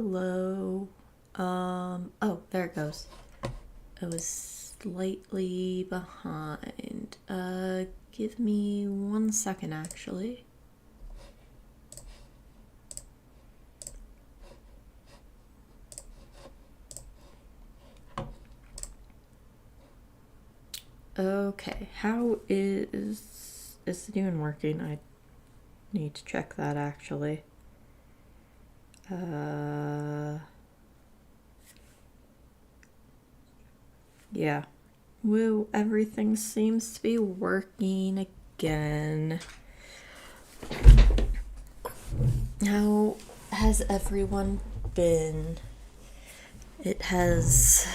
Hello. Oh, there it goes. I was slightly behind. Give me 1 second, actually. Okay, how is it even working? I need to check that, actually. Yeah. Woo, everything seems to be working again. How has everyone been? It has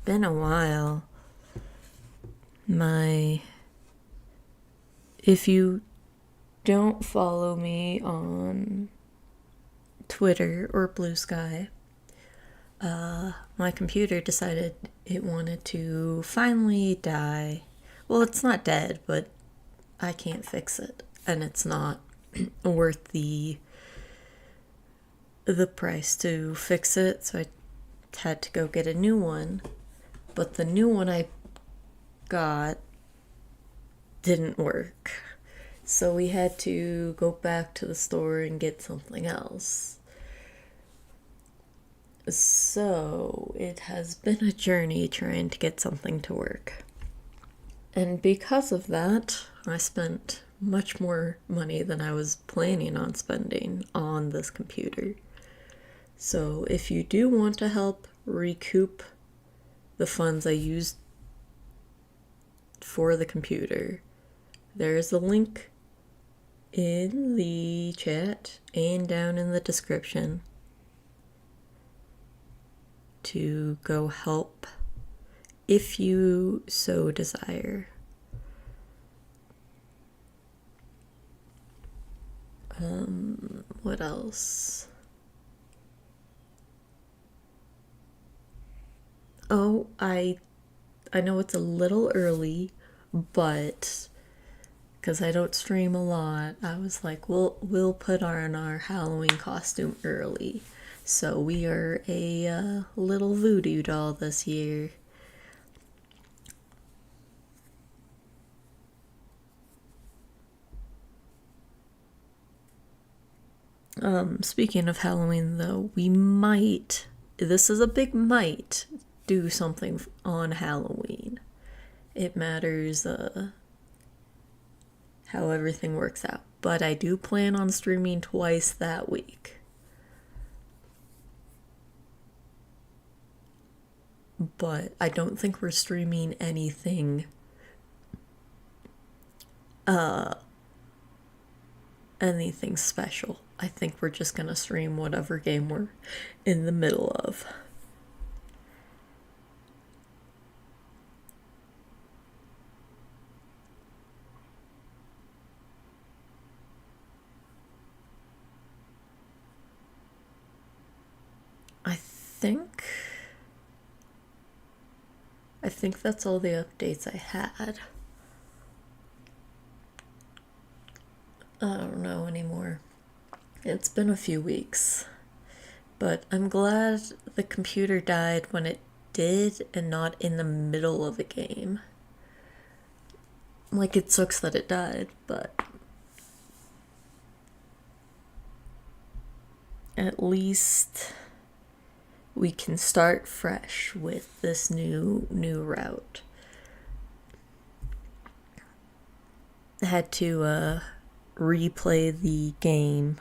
been a while. If you don't follow me on Twitter or Blue Sky, my computer decided it wanted to finally die. Well, it's not dead, but I can't fix it, and it's not worth the price to fix it, so I had to go get a new one. But the new one I got didn't work, so we had to go back to the store and get something else. So it has been a journey trying to get something to work. And because of that, I spent much more money than I was planning on spending on this computer. So if you do want to help recoup the funds I used for the computer, there's a link in the chat and down in the description to go help if you so desire. What else? Oh, I know it's a little early, but because I don't stream a lot, I was like, we'll put on our Halloween costume early. So we are a little voodoo doll this year. Speaking of Halloween, though, we might, this is a big might, do something on Halloween. It matters how everything works out. But I do plan on streaming twice that week. But I don't think we're streaming anything special. I think we're just gonna stream whatever game we're in the middle of. I think that's all the updates I had. I don't know anymore. It's been a few weeks. But I'm glad the computer died when it did and not in the middle of a game. Like, it sucks that it died, but at least we can start fresh with this new route. I had to replay the game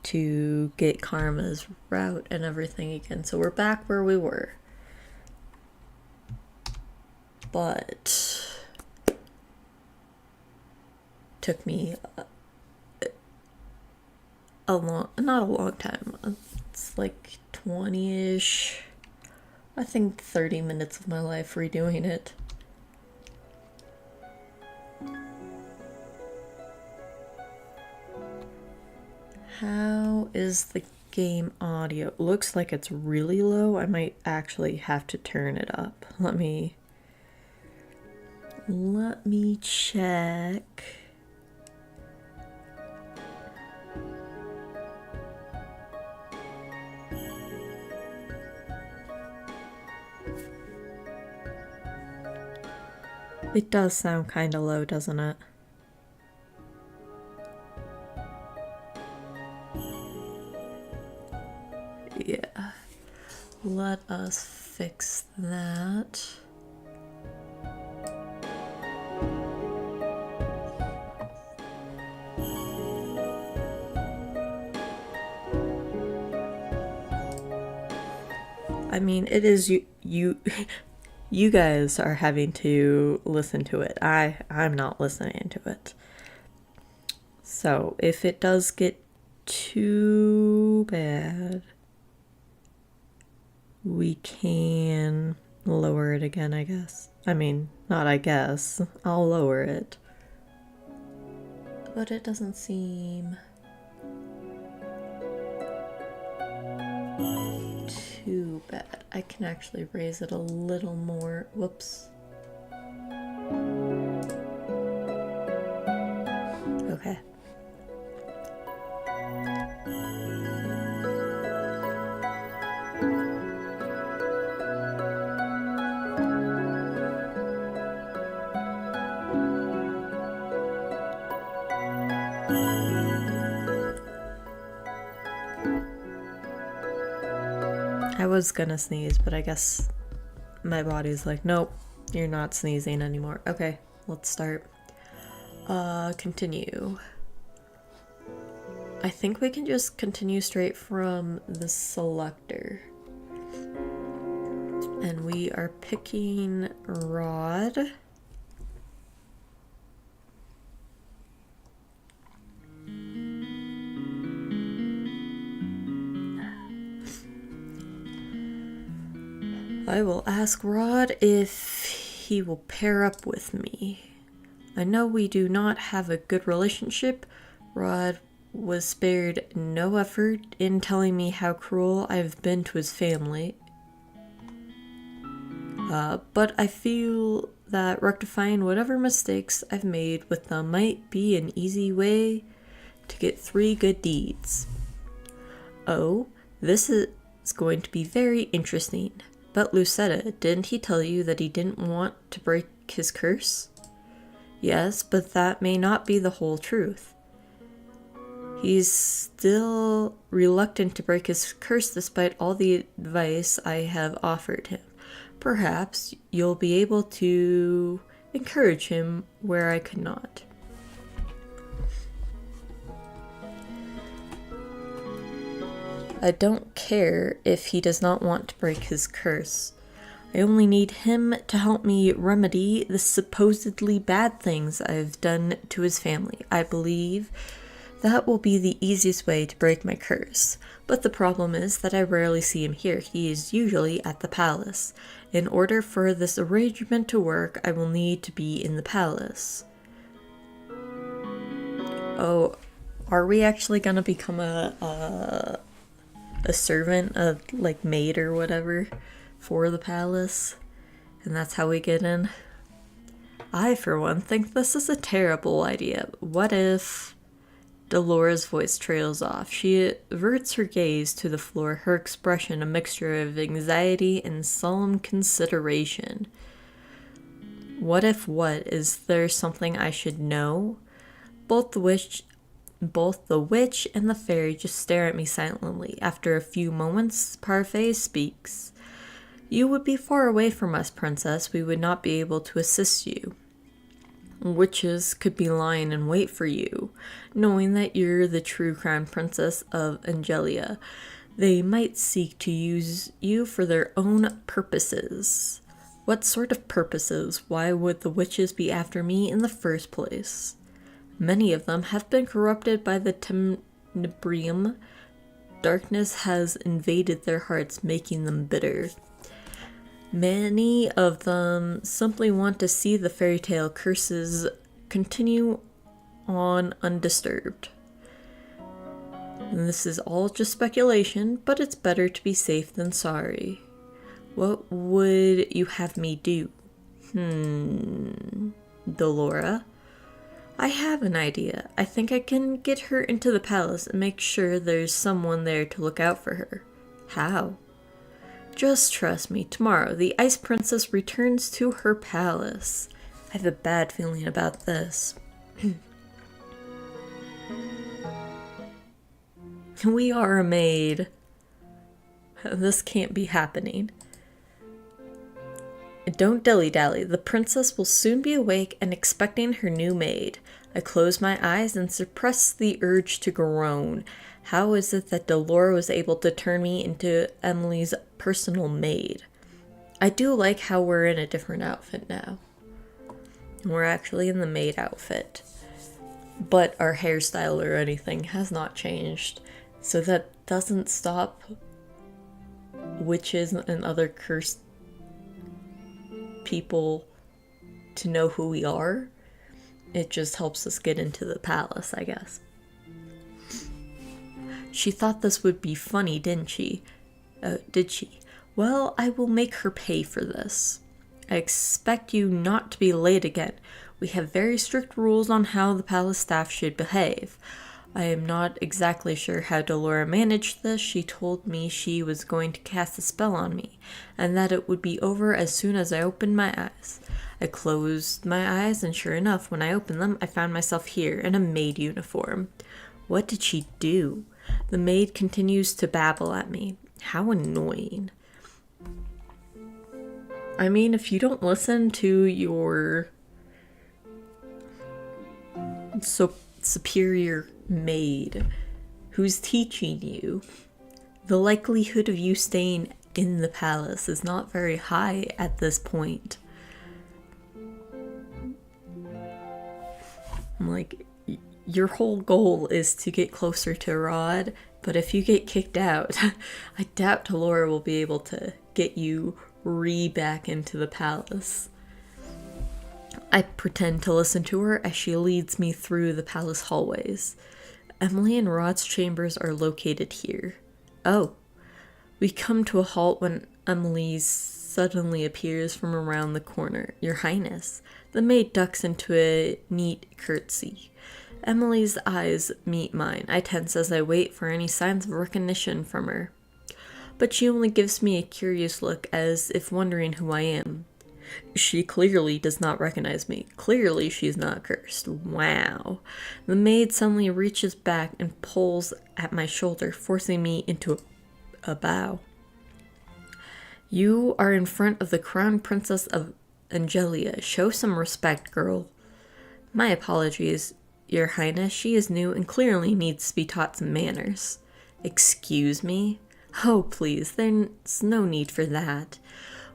to get Karma's route and everything again. So we're back where we were. But took me not a long time. It's like 20-ish, I think 30 minutes of my life redoing it. How is the game audio? Looks like it's really low. I might actually have to turn it up. Let me check. It does sound kind of low, doesn't it? Yeah. Let us fix that. I mean, it is you guys are having to listen to it. I'm not listening to it. So, if it does get too bad, we can lower it again, I guess. I mean, not I guess. I'll lower it. But it doesn't seem too bad. I can actually raise it a little more. Whoops. Okay. I was gonna sneeze, but I guess my body's like, nope, you're not sneezing anymore. Okay, let's start. Continue. I think we can just continue straight from the selector. And we are picking Rod. I will ask Rod if he will pair up with me. I know we do not have a good relationship. Rod was spared no effort in telling me how cruel I've been to his family. But I feel that rectifying whatever mistakes I've made with them might be an easy way to get 3 good deeds. Oh, this is going to be very interesting. But Lucetta, didn't he tell you that he didn't want to break his curse? Yes, but that may not be the whole truth. He's still reluctant to break his curse despite all the advice I have offered him. Perhaps you'll be able to encourage him where I could not. I don't care if he does not want to break his curse. I only need him to help me remedy the supposedly bad things I've done to his family. I believe that will be the easiest way to break my curse. But the problem is that I rarely see him here. He is usually at the palace. In order for this arrangement to work, I will need to be in the palace. Oh, are we actually gonna become a servant, a like maid or whatever for the palace, and that's how we get in? I for one think this is a terrible idea. What if Dolores' voice trails off? She averts her gaze to the floor, her expression a mixture of anxiety and solemn consideration. What if what? Is there something I should know? Both the witch and the fairy just stare at me silently. After a few moments, Parfait speaks. You would be far away from us, princess. We would not be able to assist you. Witches could be lying in wait for you, knowing that you're the true crown princess of Angelia. They might seek to use you for their own purposes. What sort of purposes? Why would the witches be after me in the first place? Many of them have been corrupted by the tenebrium. Darkness has invaded their hearts, making them bitter. Many of them simply want to see the fairy tale curses continue on undisturbed. And this is all just speculation, but it's better to be safe than sorry. What would you have me do? Dolora? I have an idea. I think I can get her into the palace and make sure there's someone there to look out for her. How? Just trust me. Tomorrow, the Ice Princess returns to her palace. I have a bad feeling about this. We are a maid. This can't be happening. Don't dilly-dally. The princess will soon be awake and expecting her new maid. I close my eyes and suppress the urge to groan. How is it that Delora was able to turn me into Emily's personal maid? I do like how we're in a different outfit now. We're actually in the maid outfit. But our hairstyle or anything has not changed. So that doesn't stop witches and other cursed people to know who we are. It just helps us get into the palace, I guess. She thought this would be funny, didn't she? Did she? Well, I will make her pay for this. I expect you not to be late again. We have very strict rules on how the palace staff should behave. I am not exactly sure how Delora managed this. She told me she was going to cast a spell on me, and that it would be over as soon as I opened my eyes. I closed my eyes, and sure enough, when I opened them, I found myself here in a maid uniform. What did she do? The maid continues to babble at me. How annoying. I mean, if you don't listen to your superior maid who's teaching you, the likelihood of you staying in the palace is not very high at this point. I'm like, your whole goal is to get closer to Rod, but if you get kicked out, I doubt Delora will be able to get you back into the palace. I pretend to listen to her as she leads me through the palace hallways. Emily and Rod's chambers are located here. Oh, we come to a halt when Emily suddenly appears from around the corner. Your Highness. The maid ducks into a neat curtsy. Emily's eyes meet mine. I tense as I wait for any signs of recognition from her. But she only gives me a curious look as if wondering who I am. She clearly does not recognize me. Clearly she's not cursed. Wow. The maid suddenly reaches back and pulls at my shoulder, forcing me into a bow. You are in front of the crown princess of Angelia. Show some respect, girl. My apologies, Your Highness. She is new and clearly needs to be taught some manners. Excuse me? Oh, please, there's no need for that.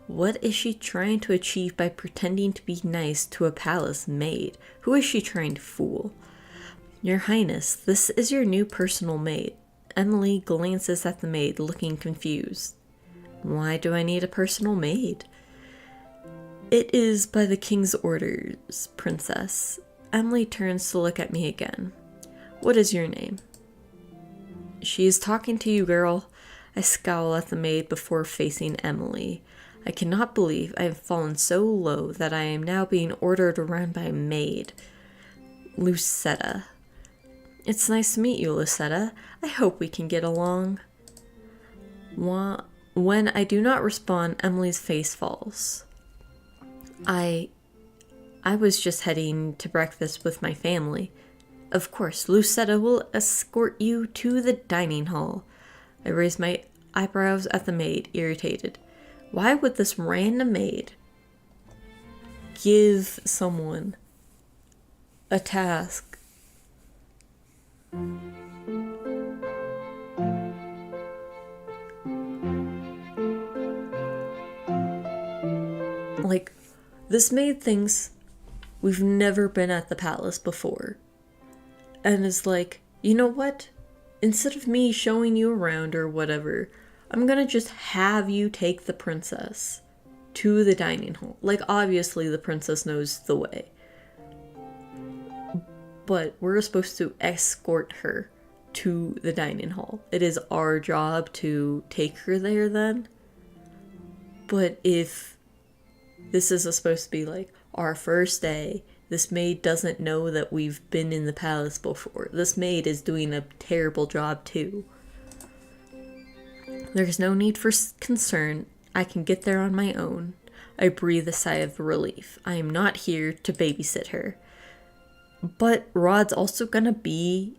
What is she trying to achieve by pretending to be nice to a palace maid? Who is she trying to fool? Your Highness, this is your new personal maid. Emily glances at the maid, looking confused. Why do I need a personal maid? It is by the king's orders, princess. Emily turns to look at me again. What is your name? She is talking to you, girl. I scowl at the maid before facing Emily. I cannot believe I have fallen so low that I am now being ordered around by a maid. Lucetta. It's nice to meet you, Lucetta. I hope we can get along. When I do not respond, Emily's face falls. I was just heading to breakfast with my family. Of course, Lucetta will escort you to the dining hall. I raise my eyebrows at the maid, irritated. Why would this random maid give someone a task? Like, this maid thinks we've never been at the palace before. And is like, you know what? Instead of me showing you around or whatever, I'm gonna just have you take the princess to the dining hall. Like, obviously the princess knows the way. But we're supposed to escort her to the dining hall. It is our job to take her there then. But if this is supposed to be like our first day, this maid doesn't know that we've been in the palace before. This maid is doing a terrible job too. There's no need for concern. I can get there on my own. I breathe a sigh of relief. I am not here to babysit her. But Rod's also gonna be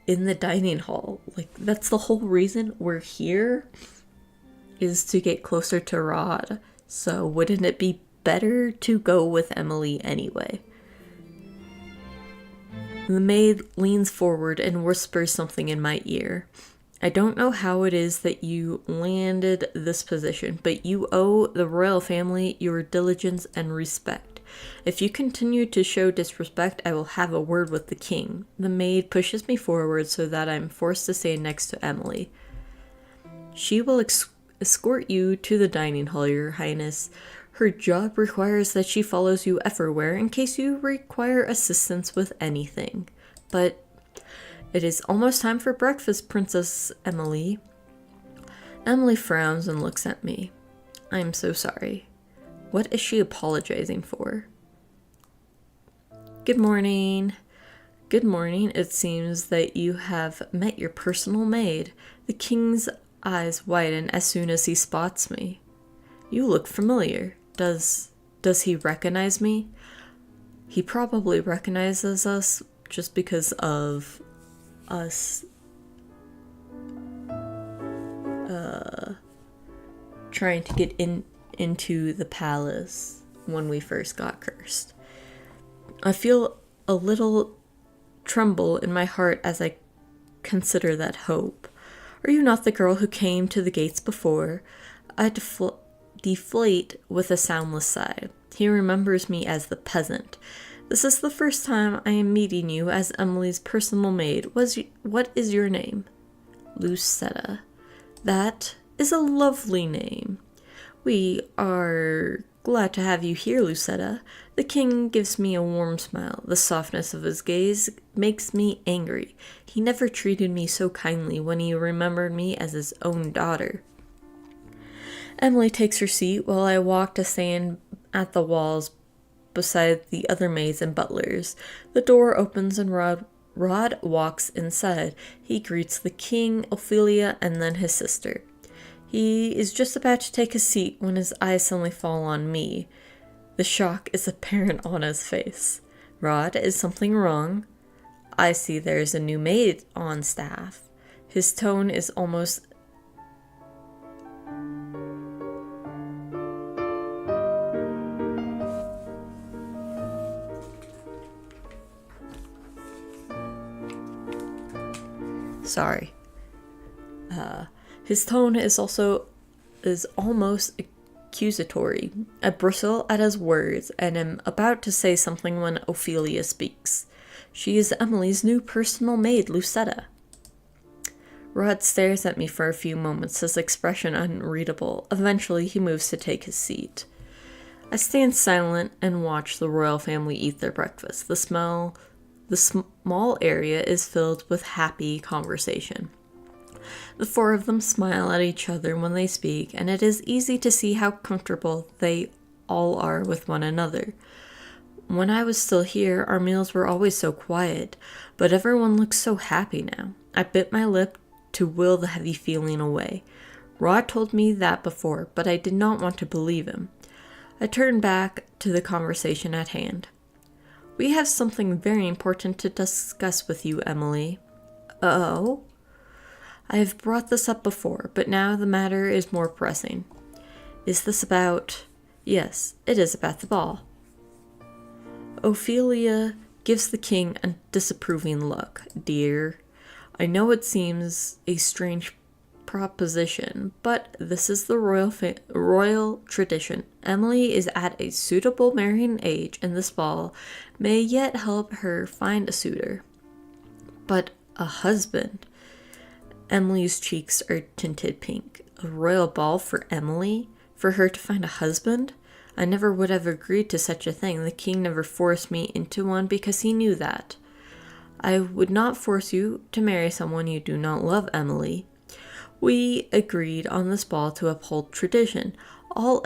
in the dining hall. Like, that's the whole reason we're here, is to get closer to Rod. So wouldn't it be better to go with Emily anyway? The maid leans forward and whispers something in my ear. I don't know how it is that you landed this position, but you owe the royal family your diligence and respect. If you continue to show disrespect, I will have a word with the king. The maid pushes me forward so that I'm forced to stay next to Emily. She will escort you to the dining hall, Your Highness. Her job requires that she follows you everywhere in case you require assistance with anything. But it is almost time for breakfast, Princess Emily. Emily frowns and looks at me. I'm so sorry. What is she apologizing for? Good morning. Good morning. It seems that you have met your personal maid. The king's eyes widen as soon as he spots me. You look familiar. Does he recognize me? He probably recognizes us just because of us trying to get into the palace when we first got cursed. I feel a little tremble in my heart as I consider that hope. Are you not the girl who came to the gates before? I deflate with a soundless sigh. He remembers me as the peasant. This is the first time I am meeting you as Emily's personal maid. What is your name? Lucetta. That is a lovely name. We are glad to have you here, Lucetta. The king gives me a warm smile. The softness of his gaze makes me angry. He never treated me so kindly when he remembered me as his own daughter. Emily takes her seat while I walk to stand at the walls beside the other maids and butlers. The door opens and Rod walks inside. He greets the king, Ophelia, and then his sister. He is just about to take a seat when his eyes suddenly fall on me. The shock is apparent on his face. Rod, is something wrong? I see there's a new maid on staff. His tone is almost sorry. His tone is almost accusatory. I bristle at his words and am about to say something when Ophelia speaks. She is Emily's new personal maid, Lucetta. Rod stares at me for a few moments, his expression unreadable. Eventually, he moves to take his seat. I stand silent and watch the royal family eat their breakfast. The small area is filled with happy conversation. The four of them smile at each other when they speak, and it is easy to see how comfortable they all are with one another. When I was still here, our meals were always so quiet, but everyone looks so happy now. I bit my lip to will the heavy feeling away. Rod told me that before, but I did not want to believe him. I turned back to the conversation at hand. We have something very important to discuss with you, Emily. Oh? I have brought this up before, but now the matter is more pressing. Is this about... Yes, it is about the ball. Ophelia gives the king a disapproving look. Dear, I know it seems a strange proposition, but this is the royal tradition. Emily is at a suitable marrying age, and this ball may yet help her find a suitor. But a husband... Emily's cheeks are tinted pink. A royal ball for Emily? For her to find a husband? I never would have agreed to such a thing. The king never forced me into one because he knew that. I would not force you to marry someone you do not love, Emily. We agreed on this ball to uphold tradition. All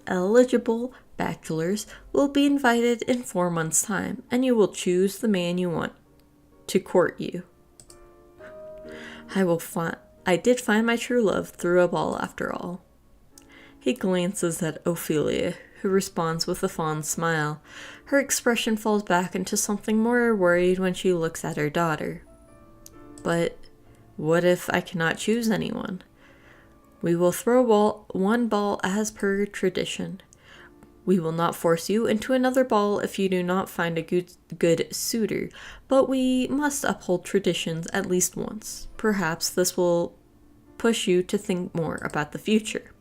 eligible bachelors will be invited in 4 months' time, and you will choose the man you want to court you. I did find my true love through a ball after all. He glances at Ophelia, who responds with a fond smile. Her expression falls back into something more worried when she looks at her daughter. But what if I cannot choose anyone? We will throw one ball as per tradition. We will not force you into another ball if you do not find a good suitor, but we must uphold traditions at least once. Perhaps this will push you to think more about the future.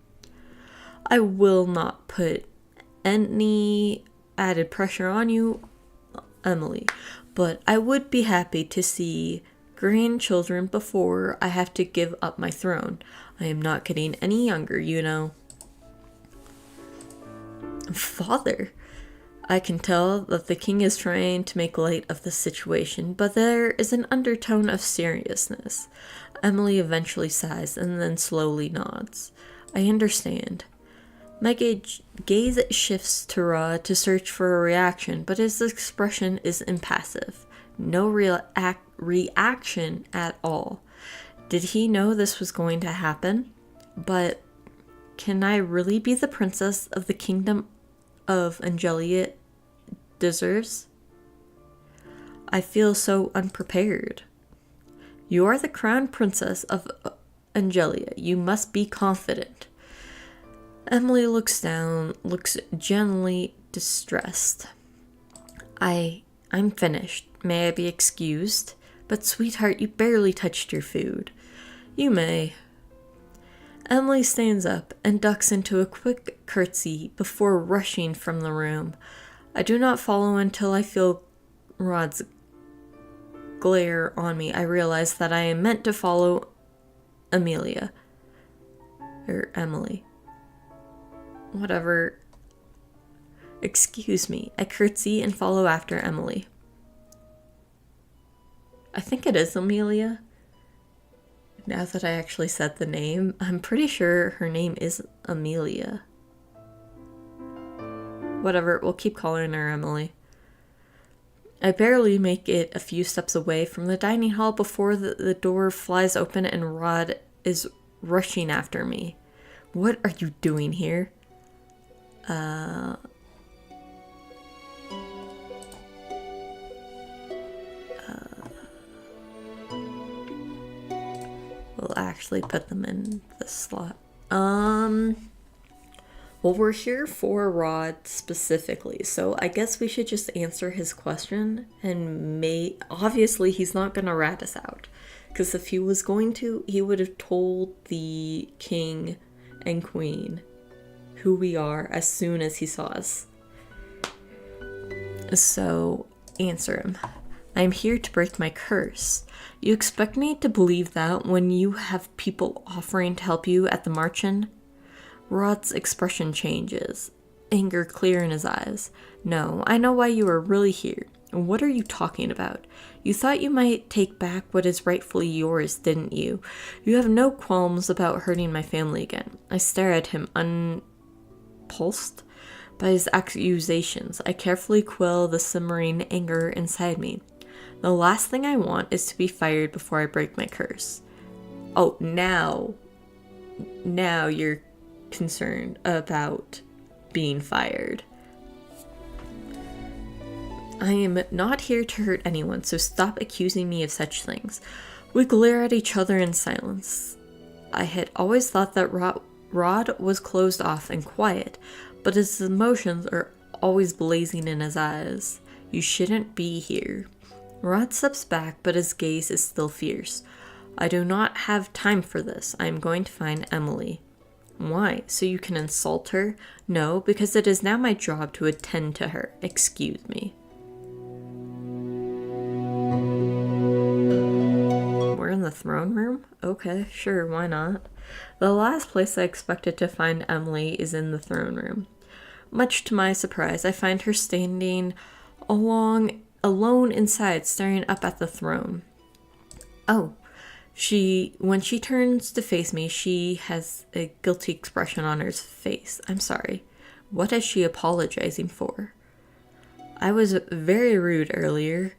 I will not put any added pressure on you, Emily, but I would be happy to see grandchildren before I have to give up my throne. I am not getting any younger, you know. Father, I can tell that the king is trying to make light of the situation, but there is an undertone of seriousness. Emily eventually sighs and then slowly nods. I understand. My gaze shifts to Rod to search for a reaction, but his expression is impassive. No real reaction at all. Did he know this was going to happen? But can I really be the princess of the kingdom of Angelia deserves? I feel so unprepared. You are the crown princess of Angelia. You must be confident. Emily looks down, looks genuinely distressed. I'm finished. May I be excused? But sweetheart, you barely touched your food. You may. Emily stands up and ducks into a quick curtsy before rushing from the room. I do not follow until I feel Rod's glare on me. I realize that I am meant to follow Emily. Whatever. Excuse me. I curtsy and follow after Emily. I think it is Amelia. Now that I actually said the name, I'm pretty sure her name is Amelia. Whatever, we'll keep calling her Emily. I barely make it a few steps away from the dining hall before the door flies open and Rod is rushing after me. What are you doing here? We'll actually put them in the slot. Well, we're here for Rod specifically, so I guess we should just answer his question, and obviously he's not gonna rat us out, because if he was going to, he would have told the king and queen who we are as soon as he saw us. So, answer him. I'm here to break my curse. You expect me to believe that when you have people offering to help you at the march-in? Rod's expression changes, anger clear in his eyes. No, I know why you are really here. What are you talking about? You thought you might take back what is rightfully yours, didn't you? You have no qualms about hurting my family again. I stare at him unpulsed by his accusations. I carefully quell the simmering anger inside me. The last thing I want is to be fired before I break my curse. Oh, now you're concerned about being fired. I am not here to hurt anyone, so stop accusing me of such things. We glare at each other in silence. I had always thought that Rod was closed off and quiet, but his emotions are always blazing in his eyes. You shouldn't be here. Rod steps back, but his gaze is still fierce. I do not have time for this. I am going to find Emily. Why? So you can insult her? No, because it is now my job to attend to her. Excuse me. We're in the throne room? Okay, sure, why not? The last place I expected to find Emily is in the throne room. Much to my surprise, I find her standing alone inside, staring up at the throne. Oh, when she turns to face me, she has a guilty expression on her face. I'm sorry. What is she apologizing for? I was very rude earlier.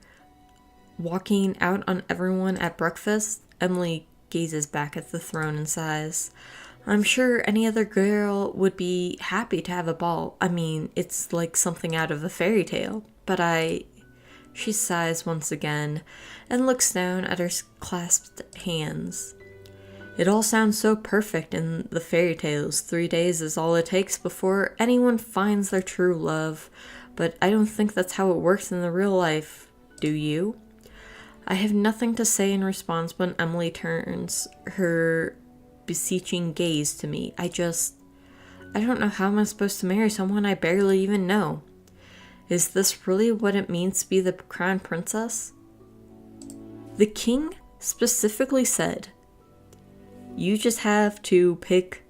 Walking out on everyone at breakfast, Emily gazes back at the throne and sighs. I'm sure any other girl would be happy to have a ball. I mean, it's like something out of a fairy tale. She sighs once again and looks down at her clasped hands. It all sounds so perfect in the fairy tales. 3 days is all it takes before anyone finds their true love. But I don't think that's how it works in the real life. Do you? I have nothing to say in response when Emily turns her beseeching gaze to me. I don't know how I'm supposed to marry someone I barely even know. Is this really what it means to be the crown princess? The king specifically said, you just have to pick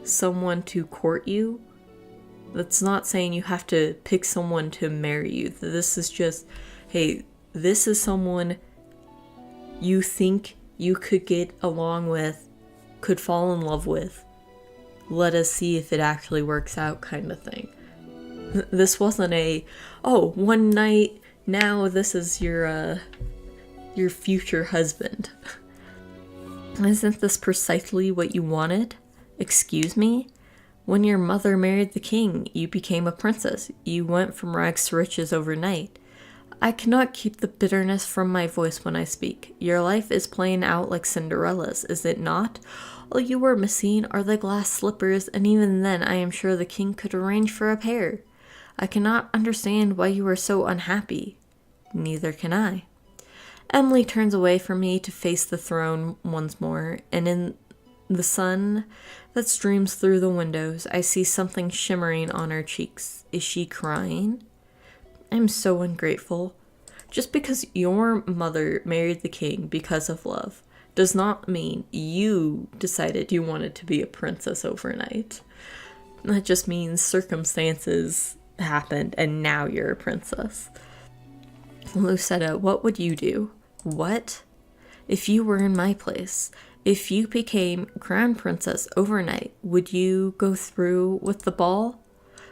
someone to court you. That's not saying you have to pick someone to marry you. This is just, hey, this is someone you think you could get along with, could fall in love with. Let us see if it actually works out kind of thing. This wasn't one night, now this is your future husband. Isn't this precisely what you wanted? Excuse me? When your mother married the king, you became a princess. You went from rags to riches overnight. I cannot keep the bitterness from my voice when I speak. Your life is playing out like Cinderella's, is it not? All you are missing are the glass slippers, and even then I am sure the king could arrange for a pair. I cannot understand why you are so unhappy. Neither can I. Emily turns away from me to face the throne once more, and in the sun that streams through the windows, I see something shimmering on her cheeks. Is she crying? I'm so ungrateful. Just because your mother married the king because of love does not mean you decided you wanted to be a princess overnight. That just means circumstances happened and now you're a princess. Lucetta, what would you do? What? If you were in my place, if you became crown princess overnight, would you go through with the ball?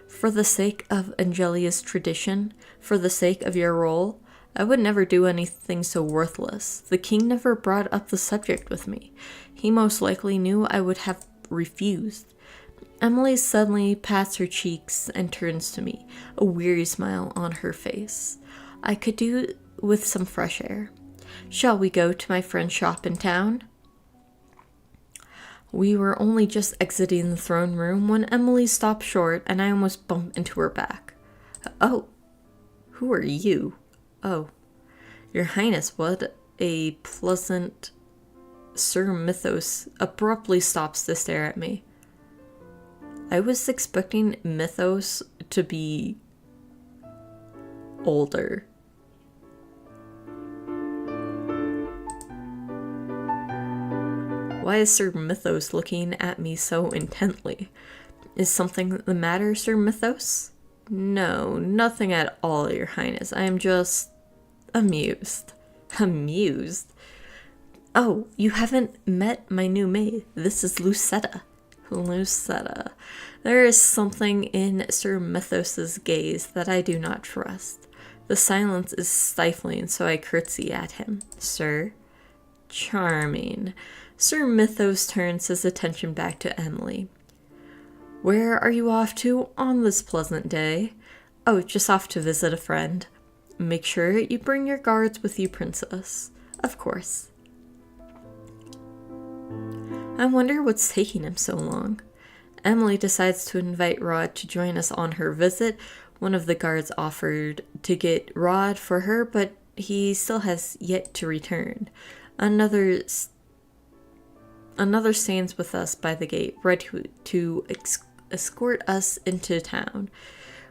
For the sake of Angelia's tradition, for the sake of your role, I would never do anything so worthless. The king never brought up the subject with me. He most likely knew I would have refused. Emily suddenly pats her cheeks and turns to me, a weary smile on her face. I could do with some fresh air. Shall we go to my friend's shop in town? We were only just exiting the throne room when Emily stopped short and I almost bumped into her back. Oh, who are you? Oh, Your Highness, what a pleasant... Sir Mythos abruptly stops to stare at me. I was expecting Mythos to be older. Why is Sir Mythos looking at me so intently? Is something the matter, Sir Mythos? No, nothing at all, Your Highness. I am just amused. Amused? Oh, you haven't met my new maid. This is Lucetta. Lucetta. There is something in Sir Mythos's gaze that I do not trust. The silence is stifling, so I curtsy at him. Sir? Charming. Sir Mythos turns his attention back to Emily. Where are you off to on this pleasant day? Oh, just off to visit a friend. Make sure you bring your guards with you, Princess. Of course. I wonder what's taking him so long. Emily decides to invite Rod to join us on her visit. One of the guards offered to get Rod for her, but he still has yet to return. Another stands with us by the gate, ready to escort us into town.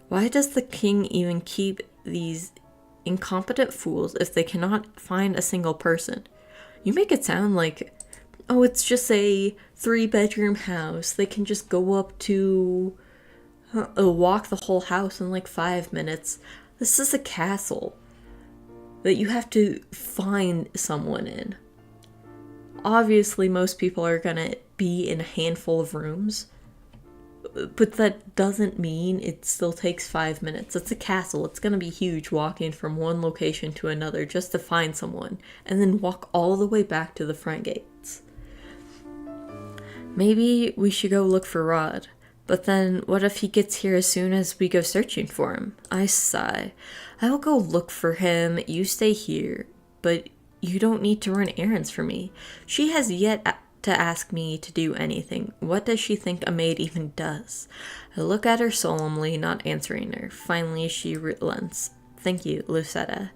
Why does the king even keep these incompetent fools if they cannot find a single person? You make it sound like, oh, it's just a 3-bedroom house. They can just go up to walk the whole house in like 5 minutes. This is a castle that you have to find someone in. Obviously, most people are going to be in a handful of rooms, but that doesn't mean it still takes 5 minutes. It's a castle. It's going to be huge walking from one location to another just to find someone, and then walk all the way back to the front gates. Maybe we should go look for Rod. But then, what if he gets here as soon as we go searching for him? I sigh. I will go look for him. You stay here. But you don't need to run errands for me. She has yet to ask me to do anything. What does she think a maid even does? I look at her solemnly, not answering her. Finally, she relents. Thank you, Lucetta.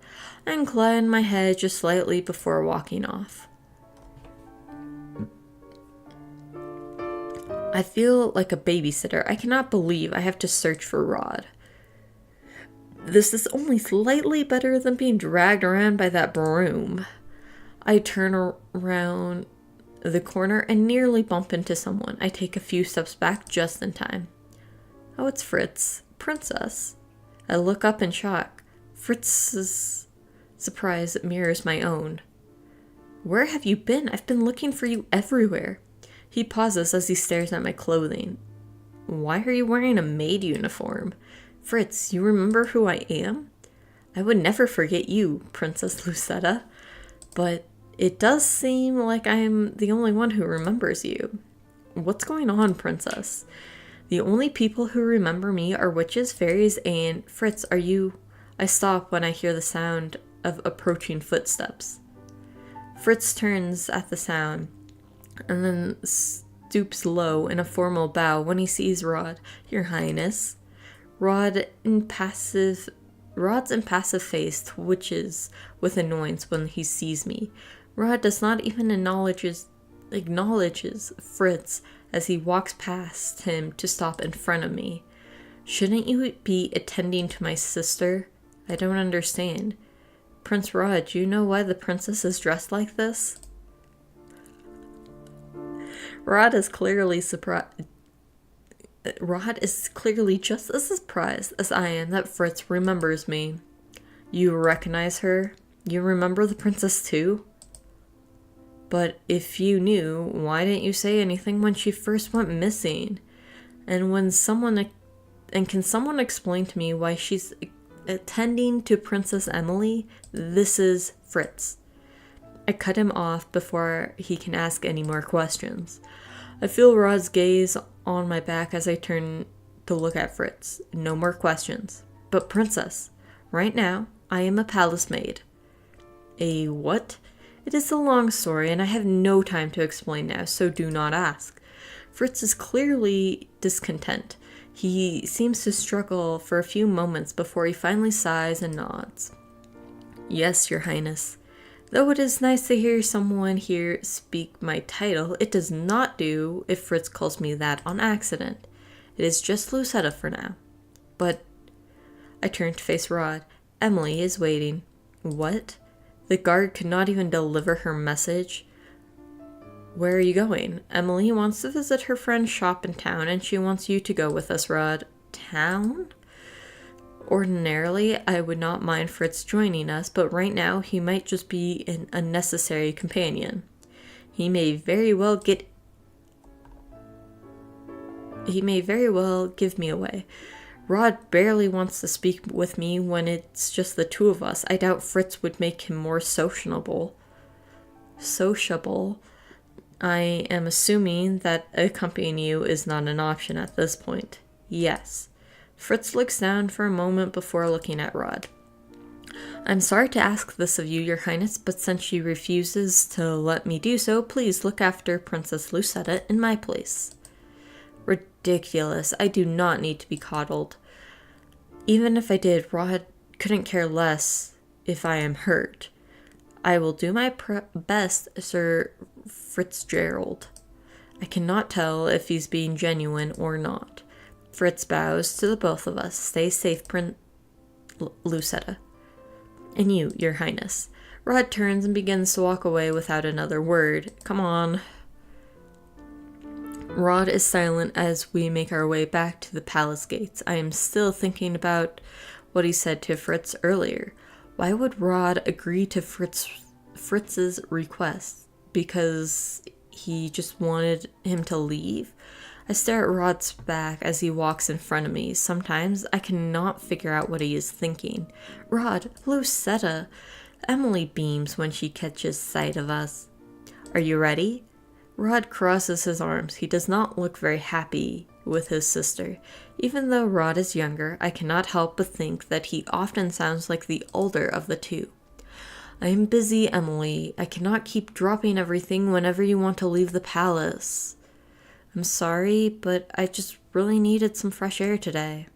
I incline my head just slightly before walking off. I feel like a babysitter. I cannot believe I have to search for Rod. This is only slightly better than being dragged around by that broom. I turn around the corner and nearly bump into someone. I take a few steps back just in time. Oh, it's Fritz. Princess. I look up in shock. Fritz's surprise mirrors my own. Where have you been? I've been looking for you everywhere. He pauses as he stares at my clothing. Why are you wearing a maid uniform? Fritz, you remember who I am? I would never forget you, Princess Lucetta. But it does seem like I'm the only one who remembers you. What's going on, Princess? The only people who remember me are witches, fairies, and Fritz, are you... I stop when I hear the sound of approaching footsteps. Fritz turns at the sound and then stoops low in a formal bow when he sees Rod. Your Highness. Rod's impassive face twitches with annoyance when he sees me. Rod does not even acknowledges Fritz as he walks past him to stop in front of me. Shouldn't you be attending to my sister? I don't understand. Prince Rod, do you know why the princess is dressed like this? Rod is clearly just as surprised as I am that Fritz remembers me. You recognize her? You remember the princess too? But if you knew, why didn't you say anything when she first went missing? And can someone explain to me why she's attending to Princess Emily? This is Fritz. I cut him off before he can ask any more questions. I feel Rod's gaze on my back as I turn to look at Fritz. No more questions. But Princess, right now, I am a palace maid. A what? It is a long story and I have no time to explain now, so do not ask. Fritz is clearly discontent. He seems to struggle for a few moments before he finally sighs and nods. Yes, Your Highness. Though it is nice to hear someone here speak my title, it does not do if Fritz calls me that on accident. It is just Lucetta for now. But I turn to face Rod. Emily is waiting. What? The guard could not even deliver her message. Where are you going? Emily wants to visit her friend's shop in town and she wants you to go with us, Rod. Town? Ordinarily, I would not mind Fritz joining us, but right now he might just be an unnecessary companion. He may very well give me away. Rod barely wants to speak with me when it's just the two of us. I doubt Fritz would make him more sociable. I am assuming that accompanying you is not an option at this point. Yes. Fritz looks down for a moment before looking at Rod. I'm sorry to ask this of you, Your Highness, but since she refuses to let me do so, please look after Princess Lucetta in my place. Ridiculous. I do not need to be coddled. Even if I did, Rod couldn't care less if I am hurt. I will do my best, Sir Fitzgerald. I cannot tell if he's being genuine or not. Fritz bows to the both of us. Stay safe, Lucetta. And you, Your Highness. Rod turns and begins to walk away without another word. Come on. Rod is silent as we make our way back to the palace gates. I am still thinking about what he said to Fritz earlier. Why would Rod agree to Fritz's request? Because he just wanted him to leave? I stare at Rod's back as he walks in front of me. Sometimes I cannot figure out what he is thinking. Rod, Lucetta. Emily beams when she catches sight of us. Are you ready? Rod crosses his arms. He does not look very happy with his sister. Even though Rod is younger, I cannot help but think that he often sounds like the older of the two. I am busy, Emily. I cannot keep dropping everything whenever you want to leave the palace. I'm sorry, but I just really needed some fresh air today.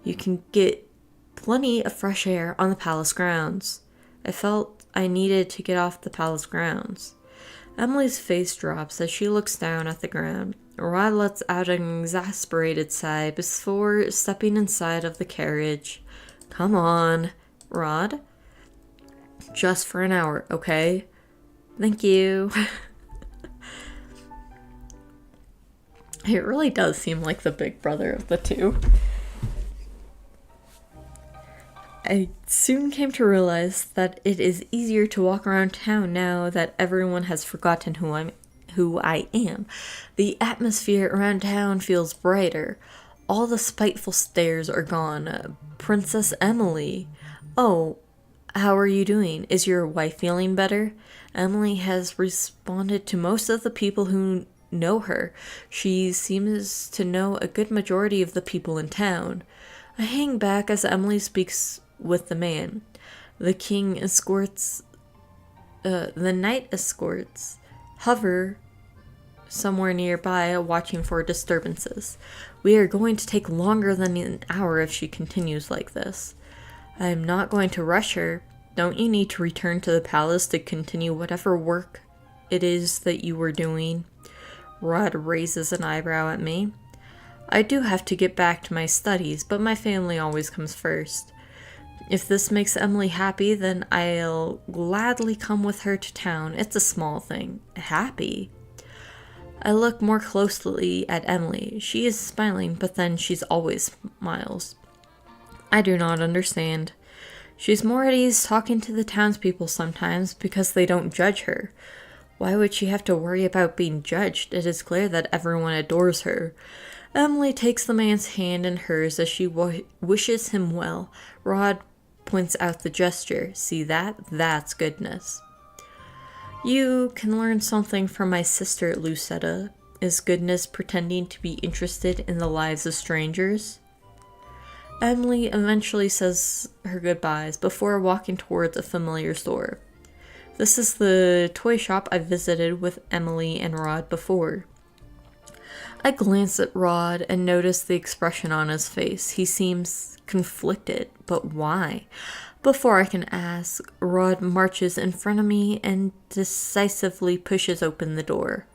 You can get plenty of fresh air on the palace grounds. I felt I needed to get off the palace grounds. Emily's face drops as she looks down at the ground. Rod lets out an exasperated sigh before stepping inside of the carriage. Come on, Rod. Just for an hour, okay? Thank you. It really does seem like the big brother of the two. I soon came to realize that it is easier to walk around town now that everyone has forgotten who I am. The atmosphere around town feels brighter. All the spiteful stares are gone. Princess Emily. Oh, how are you doing? Is your wife feeling better? Emily has responded to most of the people who know her. She seems to know a good majority of the people in town. I hang back as Emily speaks with the man. The night escorts hover somewhere nearby, watching for disturbances. We are going to take longer than an hour if she continues like this. I am not going to rush her. Don't you need to return to the palace to continue whatever work it is that you were doing? Rod raises an eyebrow at me. I do have to get back to my studies, but my family always comes first. If this makes Emily happy, then I'll gladly come with her to town. It's a small thing. Happy? I look more closely at Emily. She is smiling, but then she's always smiles. I do not understand. She's more at ease talking to the townspeople sometimes because they don't judge her. Why would she have to worry about being judged? It is clear that everyone adores her. Emily takes the man's hand in hers as she wishes him well. Rod points out the gesture. See that? That's goodness. You can learn something from my sister, Lucetta. Is goodness pretending to be interested in the lives of strangers? Emily eventually says her goodbyes before walking towards a familiar store. This is the toy shop I visited with Emily and Rod before. I glance at Rod and notice the expression on his face. He seems conflicted, but why? Before I can ask, Rod marches in front of me and decisively pushes open the door.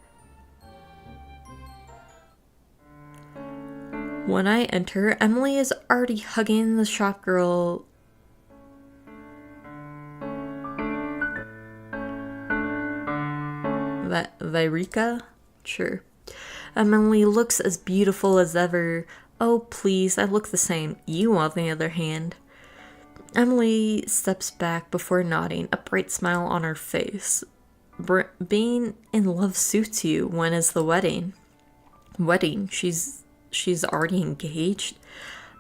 When I enter, Emily is already hugging the shop girl. Vyrika? Sure. Emily looks as beautiful as ever. Oh, please, I look the same. You, on the other hand. Emily steps back before nodding, a bright smile on her face. Being in love suits you. When is the wedding? Wedding? She's already engaged?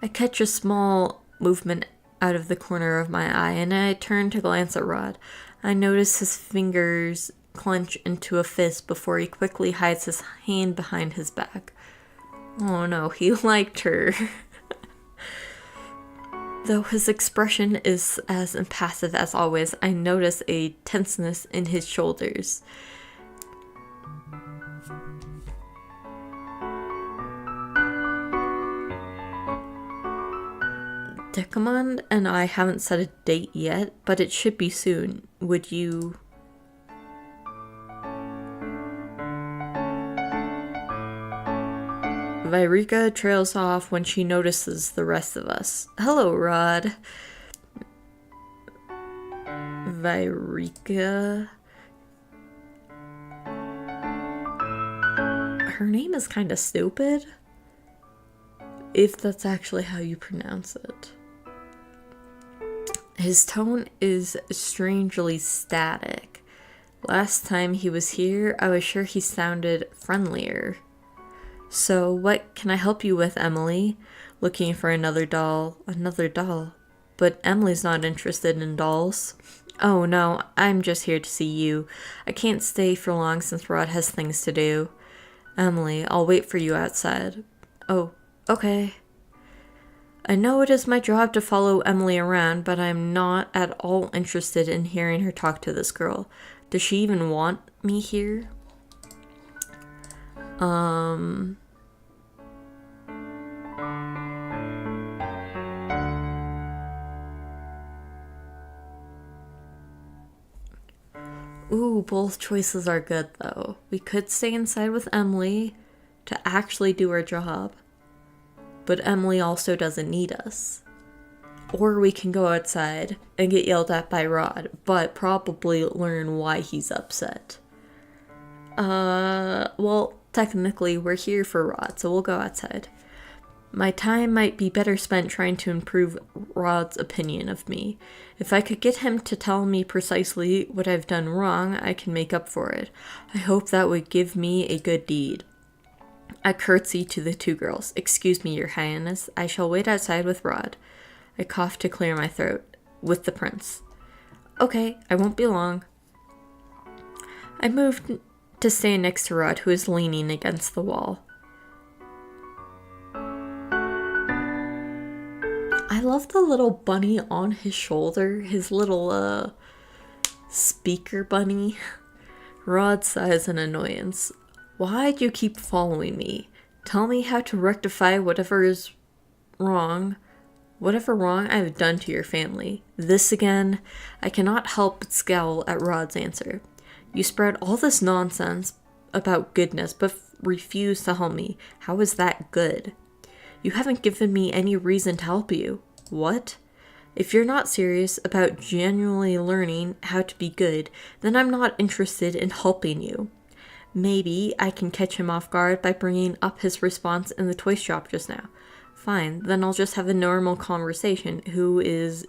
I catch a small movement out of the corner of my eye, and I turn to glance at Rod. I notice his fingers clench into a fist before he quickly hides his hand behind his back. Oh no, he liked her. Though his expression is as impassive as always, I notice a tenseness in his shoulders. Decamond and I haven't set a date yet, but it should be soon. Would you... Vyrika trails off when she notices the rest of us. Hello, Rod. Vyrika. Her name is kind of stupid, if that's actually how you pronounce it. His tone is strangely static. Last time he was here, I was sure he sounded friendlier. So, what can I help you with, Emily? Looking for another doll. Another doll. But Emily's not interested in dolls. Oh no, I'm just here to see you. I can't stay for long since Rod has things to do. Emily, I'll wait for you outside. Oh, okay. I know it is my job to follow Emily around, but I'm not at all interested in hearing her talk to this girl. Does she even want me here? Ooh, both choices are good though. We could stay inside with Emily to actually do our job, but Emily also doesn't need us. Or we can go outside and get yelled at by Rod, but probably learn why he's upset. Well, technically we're here for Rod, so we'll go outside. My time might be better spent trying to improve Rod's opinion of me. If I could get him to tell me precisely what I've done wrong, I can make up for it. I hope that would give me a good deed. I curtsy to the two girls. Excuse me, Your Highness. I shall wait outside with Rod. I cough to clear my throat. With the prince. Okay, I won't be long. I moved to stand next to Rod, who is leaning against the wall. I love the little bunny on his shoulder, his little, speaker bunny. Rod sighs in annoyance. Why do you keep following me? Tell me how to rectify whatever wrong I have done to your family. This again? I cannot help but scowl at Rod's answer. You spread all this nonsense about goodness, but refuse to help me. How is that good? You haven't given me any reason to help you. What? If you're not serious about genuinely learning how to be good, then I'm not interested in helping you. Maybe I can catch him off guard by bringing up his response in the toy shop just now. Fine, then I'll just have a normal conversation. Who is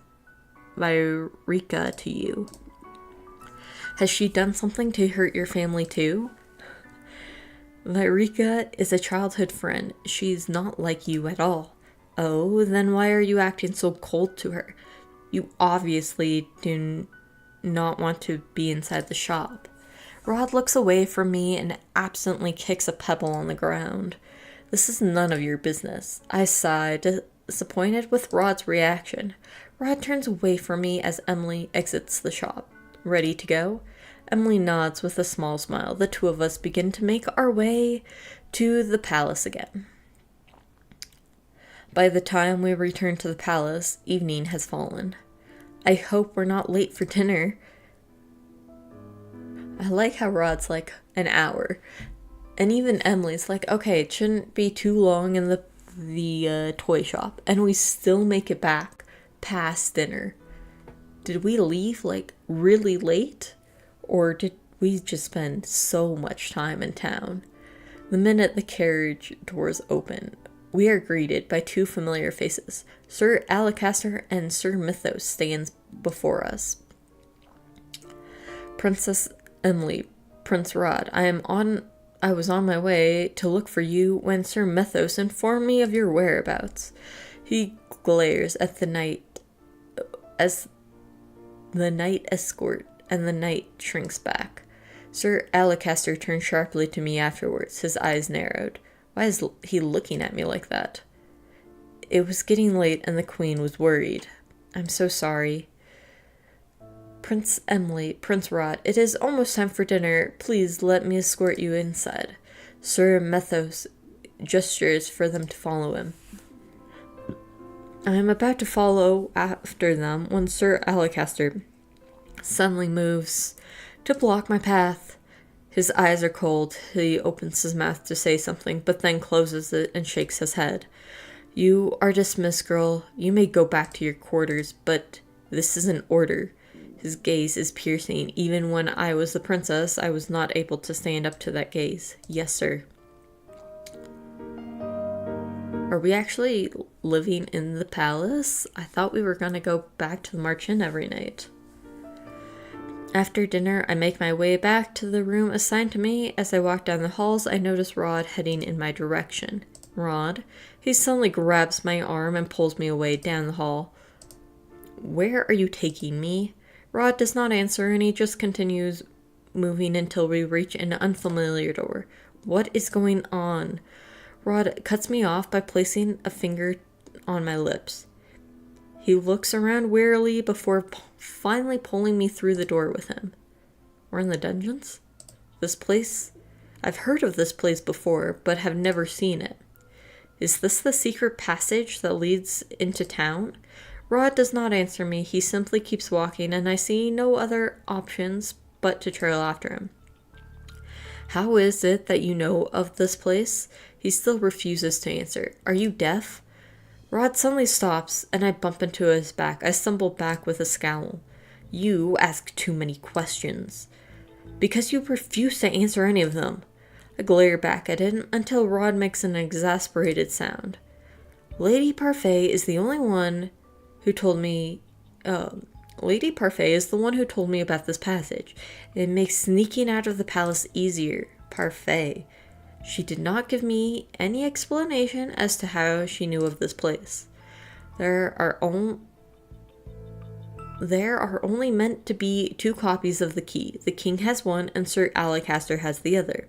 Vyrika to you? Has she done something to hurt your family too? Vyrika is a childhood friend. She's not like you at all. Oh, then why are you acting so cold to her? You obviously do not want to be inside the shop. Rod looks away from me and absently kicks a pebble on the ground. This is none of your business. I sigh, disappointed with Rod's reaction. Rod turns away from me as Emily exits the shop. Ready to go? Emily nods with a small smile. The two of us begin to make our way to the palace again. By the time we return to the palace, evening has fallen. I hope we're not late for dinner. I like how Rod's like an hour. And even Emily's like, okay, it shouldn't be too long in the toy shop. And we still make it back past dinner. Did we leave like really late? Or did we just spend so much time in town? The minute the carriage doors open, we are greeted by two familiar faces. Sir Alacaster and Sir Mythos stands before us. Princess Emily, Prince Rod, I was on my way to look for you when Sir Mythos informed me of your whereabouts. He glares at the knight as the knight escort, and the knight shrinks back. Sir Alacaster turned sharply to me afterwards, his eyes narrowed. Why is he looking at me like that? It was getting late and the queen was worried. I'm so sorry. Prince Emily, Prince Rod, it is almost time for dinner. Please let me escort you inside. Sir Mythos gestures for them to follow him. I am about to follow after them when Sir Alacaster suddenly moves to block my path. His eyes are cold. He opens his mouth to say something, but then closes it and shakes his head. You are dismissed, girl. You may go back to your quarters, but this is an order. His gaze is piercing. Even when I was the princess, I was not able to stand up to that gaze. Yes, sir. Are we actually living in the palace? I thought we were going to go back to the March Inn every night. After dinner, I make my way back to the room assigned to me. As I walk down the halls, I notice Rod heading in my direction. Rod? He suddenly grabs my arm and pulls me away down the hall. Where are you taking me? Rod does not answer, and he just continues moving until we reach an unfamiliar door. What is going on? Rod cuts me off by placing a finger on my lips. He looks around warily before finally pulling me through the door with him. We're in the dungeons? This place? I've heard of this place before, but have never seen it. Is this the secret passage that leads into town? Rod does not answer me. He simply keeps walking, and I see no other options but to trail after him. How is it that you know of this place? He still refuses to answer. Are you deaf? Rod suddenly stops, and I bump into his back. I stumble back with a scowl. You ask too many questions. Because you refuse to answer any of them. I glare back at him until Rod makes an exasperated sound. Lady Parfait is the one who told me about this passage. It makes sneaking out of the palace easier. Parfait. She did not give me any explanation as to how she knew of this place. There are only meant to be 2 copies of the key. The king has one and Sir Alacaster has the other.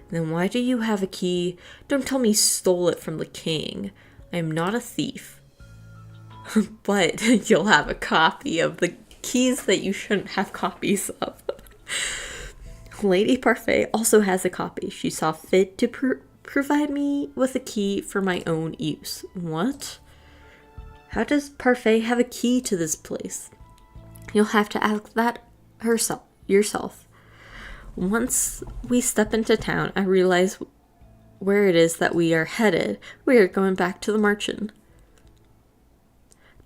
Then why do you have a key? Don't tell me you stole it from the king. I am not a thief. But you'll have a copy of the keys that you shouldn't have copies of. Lady Parfait also has a copy. She saw fit to provide me with a key for my own use. What? How does Parfait have a key to this place? You'll have to ask that yourself. Once we step into town, I realize where it is that we are headed. We are going back to the merchant.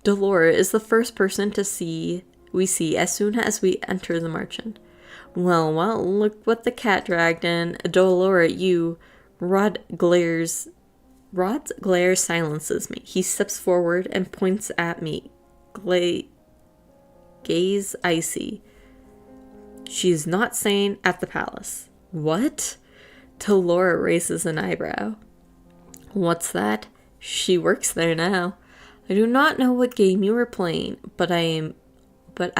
Dolores is the first person we see as soon as we enter the merchant. Well, look what the cat dragged in. Dolores at you. Rod's glare silences me. He steps forward and points at me. Gaze icy. She is not staying at the palace. What? Dolores raises an eyebrow. What's that? She works there now. I do not know what game you are playing, but I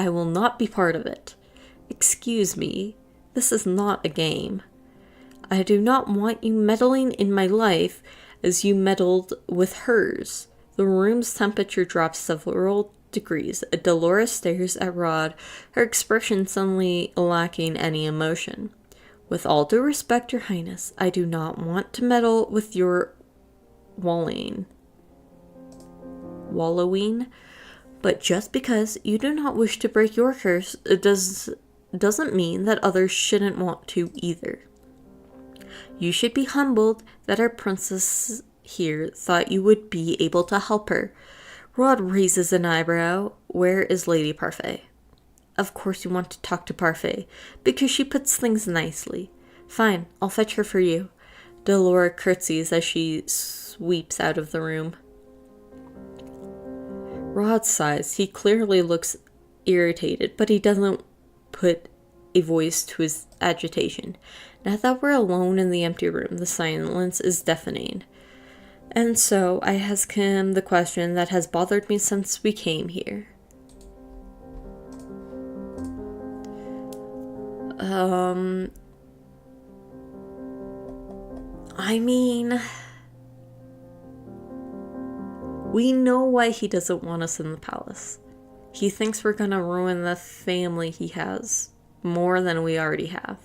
will not be part of it. Excuse me, this is not a game. I do not want you meddling in my life as you meddled with hers. The room's temperature drops several degrees. Dolores stares at Rod, her expression suddenly lacking any emotion. With all due respect, Your Highness, I do not want to meddle with your wallowing. But just because you do not wish to break your curse, it doesn't mean that others shouldn't want to either. You should be humbled that our princess here thought you would be able to help her. Rod raises an eyebrow. Where is Lady Parfait? Of course you want to talk to Parfait, because she puts things nicely. Fine, I'll fetch her for you. Dolores curtsies as she sweeps out of the room. Rod sighs. He clearly looks irritated, but he doesn't put a voice to his agitation. Now that we're alone in the empty room, the silence is deafening. And so I ask him the question that has bothered me since we came here. We know why he doesn't want us in the palace. He thinks we're gonna ruin the family he has more than we already have.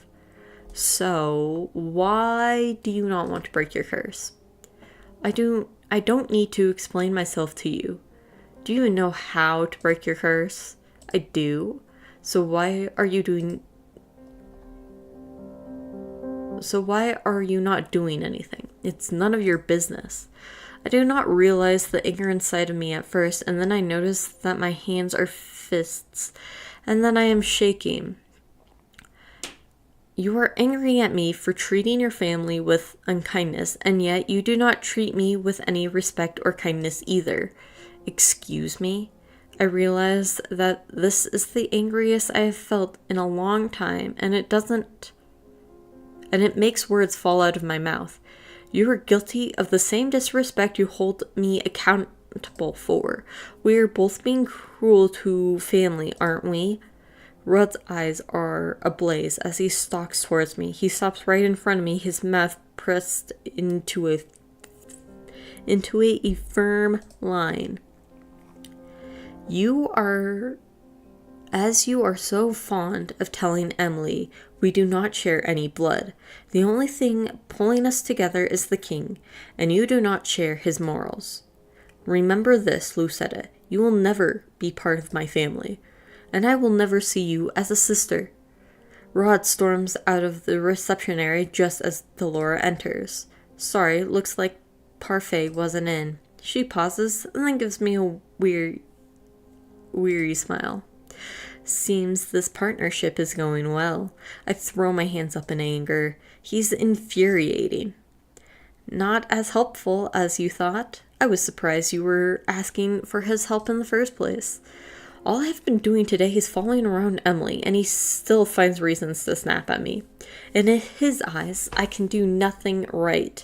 So, why do you not want to break your curse? I don't need to explain myself to you. Do you even know how to break your curse? I do. So why are you not doing anything? It's none of your business. I do not realize the anger inside of me at first, and then I notice that my hands are fists, and then I am shaking. You are angry at me for treating your family with unkindness, and yet you do not treat me with any respect or kindness either. Excuse me? I realize that this is the angriest I have felt in a long time, and it makes words fall out of my mouth. You are guilty of the same disrespect you hold me accountable for. We are both being cruel to family, aren't we? Rudd's eyes are ablaze as he stalks towards me. He stops right in front of me, his mouth pressed into a firm line. As you are so fond of telling Emily, we do not share any blood. The only thing pulling us together is the king, and you do not share his morals. Remember this, Lucetta, you will never be part of my family, and I will never see you as a sister. Rod storms out of the reception area just as Delora enters. Sorry, looks like Parfait wasn't in. She pauses and then gives me a weary smile. Seems this partnership is going well. I throw my hands up in anger. He's infuriating. Not as helpful as you thought. I was surprised you were asking for his help in the first place. All I've been doing today is following around Emily, and he still finds reasons to snap at me. And in his eyes, I can do nothing right,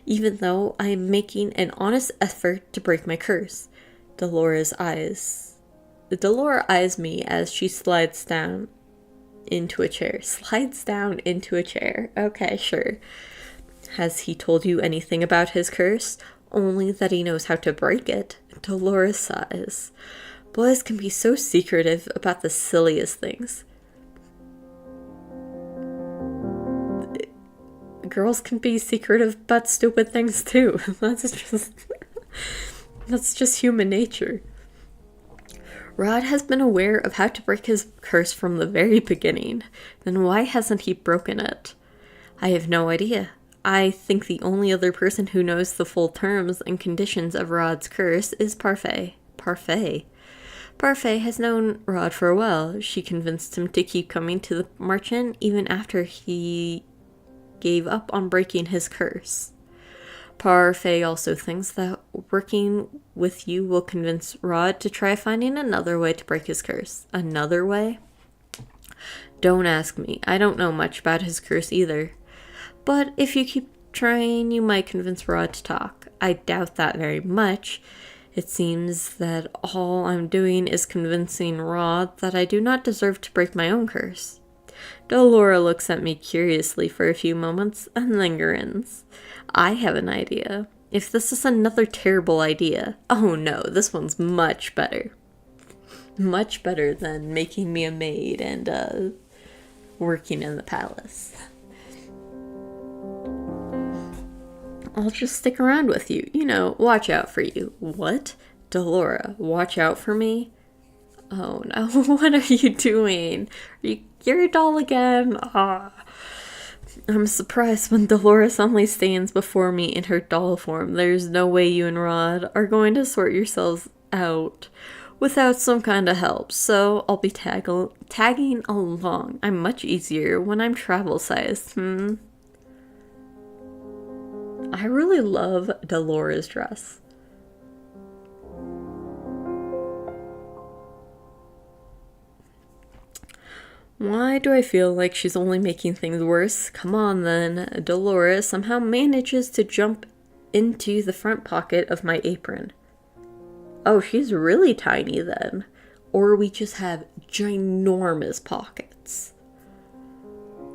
even though I am making an honest effort to break my curse. Delora eyes me as she slides down into a chair. Slides down into a chair. Okay, sure. Has he told you anything about his curse? Only that he knows how to break it. Delora sighs. Boys can be so secretive about the silliest things. Girls can be secretive about stupid things too. That's just human nature. Rod has been aware of how to break his curse from the very beginning. Then why hasn't he broken it? I have no idea. I think the only other person who knows the full terms and conditions of Rod's curse is Parfait. Parfait has known Rod for a while. She convinced him to keep coming to the merchant even after he gave up on breaking his curse. Parfait also thinks that working with you will convince Rod to try finding another way to break his curse. Another way? Don't ask me. I don't know much about his curse either. But if you keep trying, you might convince Rod to talk. I doubt that very much. It seems that all I'm doing is convincing Rod that I do not deserve to break my own curse. Delora looks at me curiously for a few moments and then grins. I have an idea. If this is another terrible idea, oh no, this one's much better. Much better than making me a maid and working in the palace. I'll just stick around with you. Watch out for you. What? Delora, watch out for me? Oh no, what are you doing? You're a doll again? I'm surprised when Delora suddenly stands before me in her doll form. There's no way you and Rod are going to sort yourselves out without some kind of help, so I'll be tagging along. I'm much easier when I'm travel-sized, I really love Delora's dress. Why do I feel like she's only making things worse? Come on then. Delora somehow manages to jump into the front pocket of my apron. Oh, she's really tiny then. Or we just have ginormous pockets.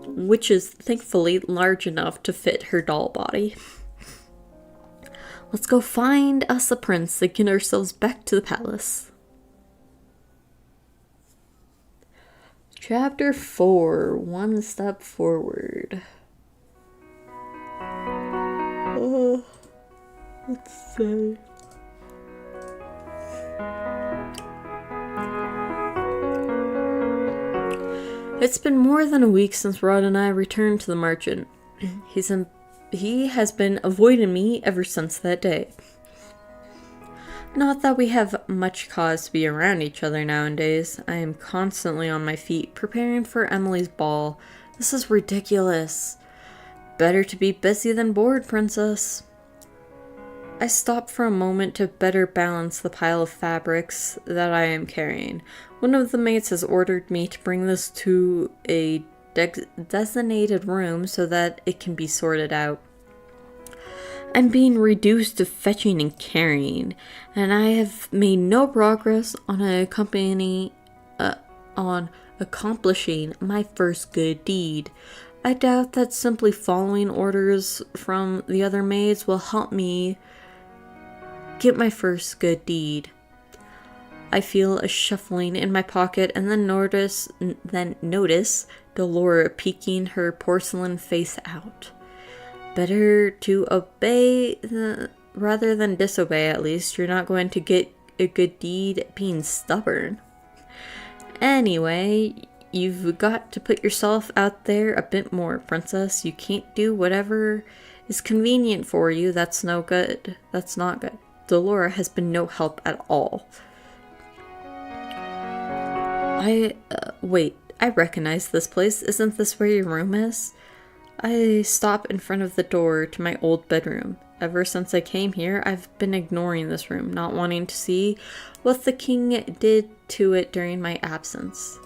Which is thankfully large enough to fit her doll body. Let's go find us a prince and get ourselves back to the palace. Chapter 4, One Step Forward. Let's see. It's been more than a week since Rod and I returned to the merchant. He has been avoiding me ever since that day. Not that we have much cause to be around each other nowadays. I am constantly on my feet, preparing for Emily's ball. This is ridiculous. Better to be busy than bored, princess. I stop for a moment to better balance the pile of fabrics that I am carrying. One of the maids has ordered me to bring this to a designated room so that it can be sorted out. I'm being reduced to fetching and carrying, and I have made no progress on accomplishing my first good deed. I doubt that simply following orders from the other maids will help me get my first good deed. I feel a shuffling in my pocket and then notice Delora peeking her porcelain face out. Better to obey rather than disobey, at least. You're not going to get a good deed being stubborn. Anyway, you've got to put yourself out there a bit more, princess. You can't do whatever is convenient for you. That's no good. That's not good. Delora has been no help at all. Wait, I recognize this place. Isn't this where your room is? I stop in front of the door to my old bedroom. Ever since I came here, I've been ignoring this room, not wanting to see what the king did to it during my absence.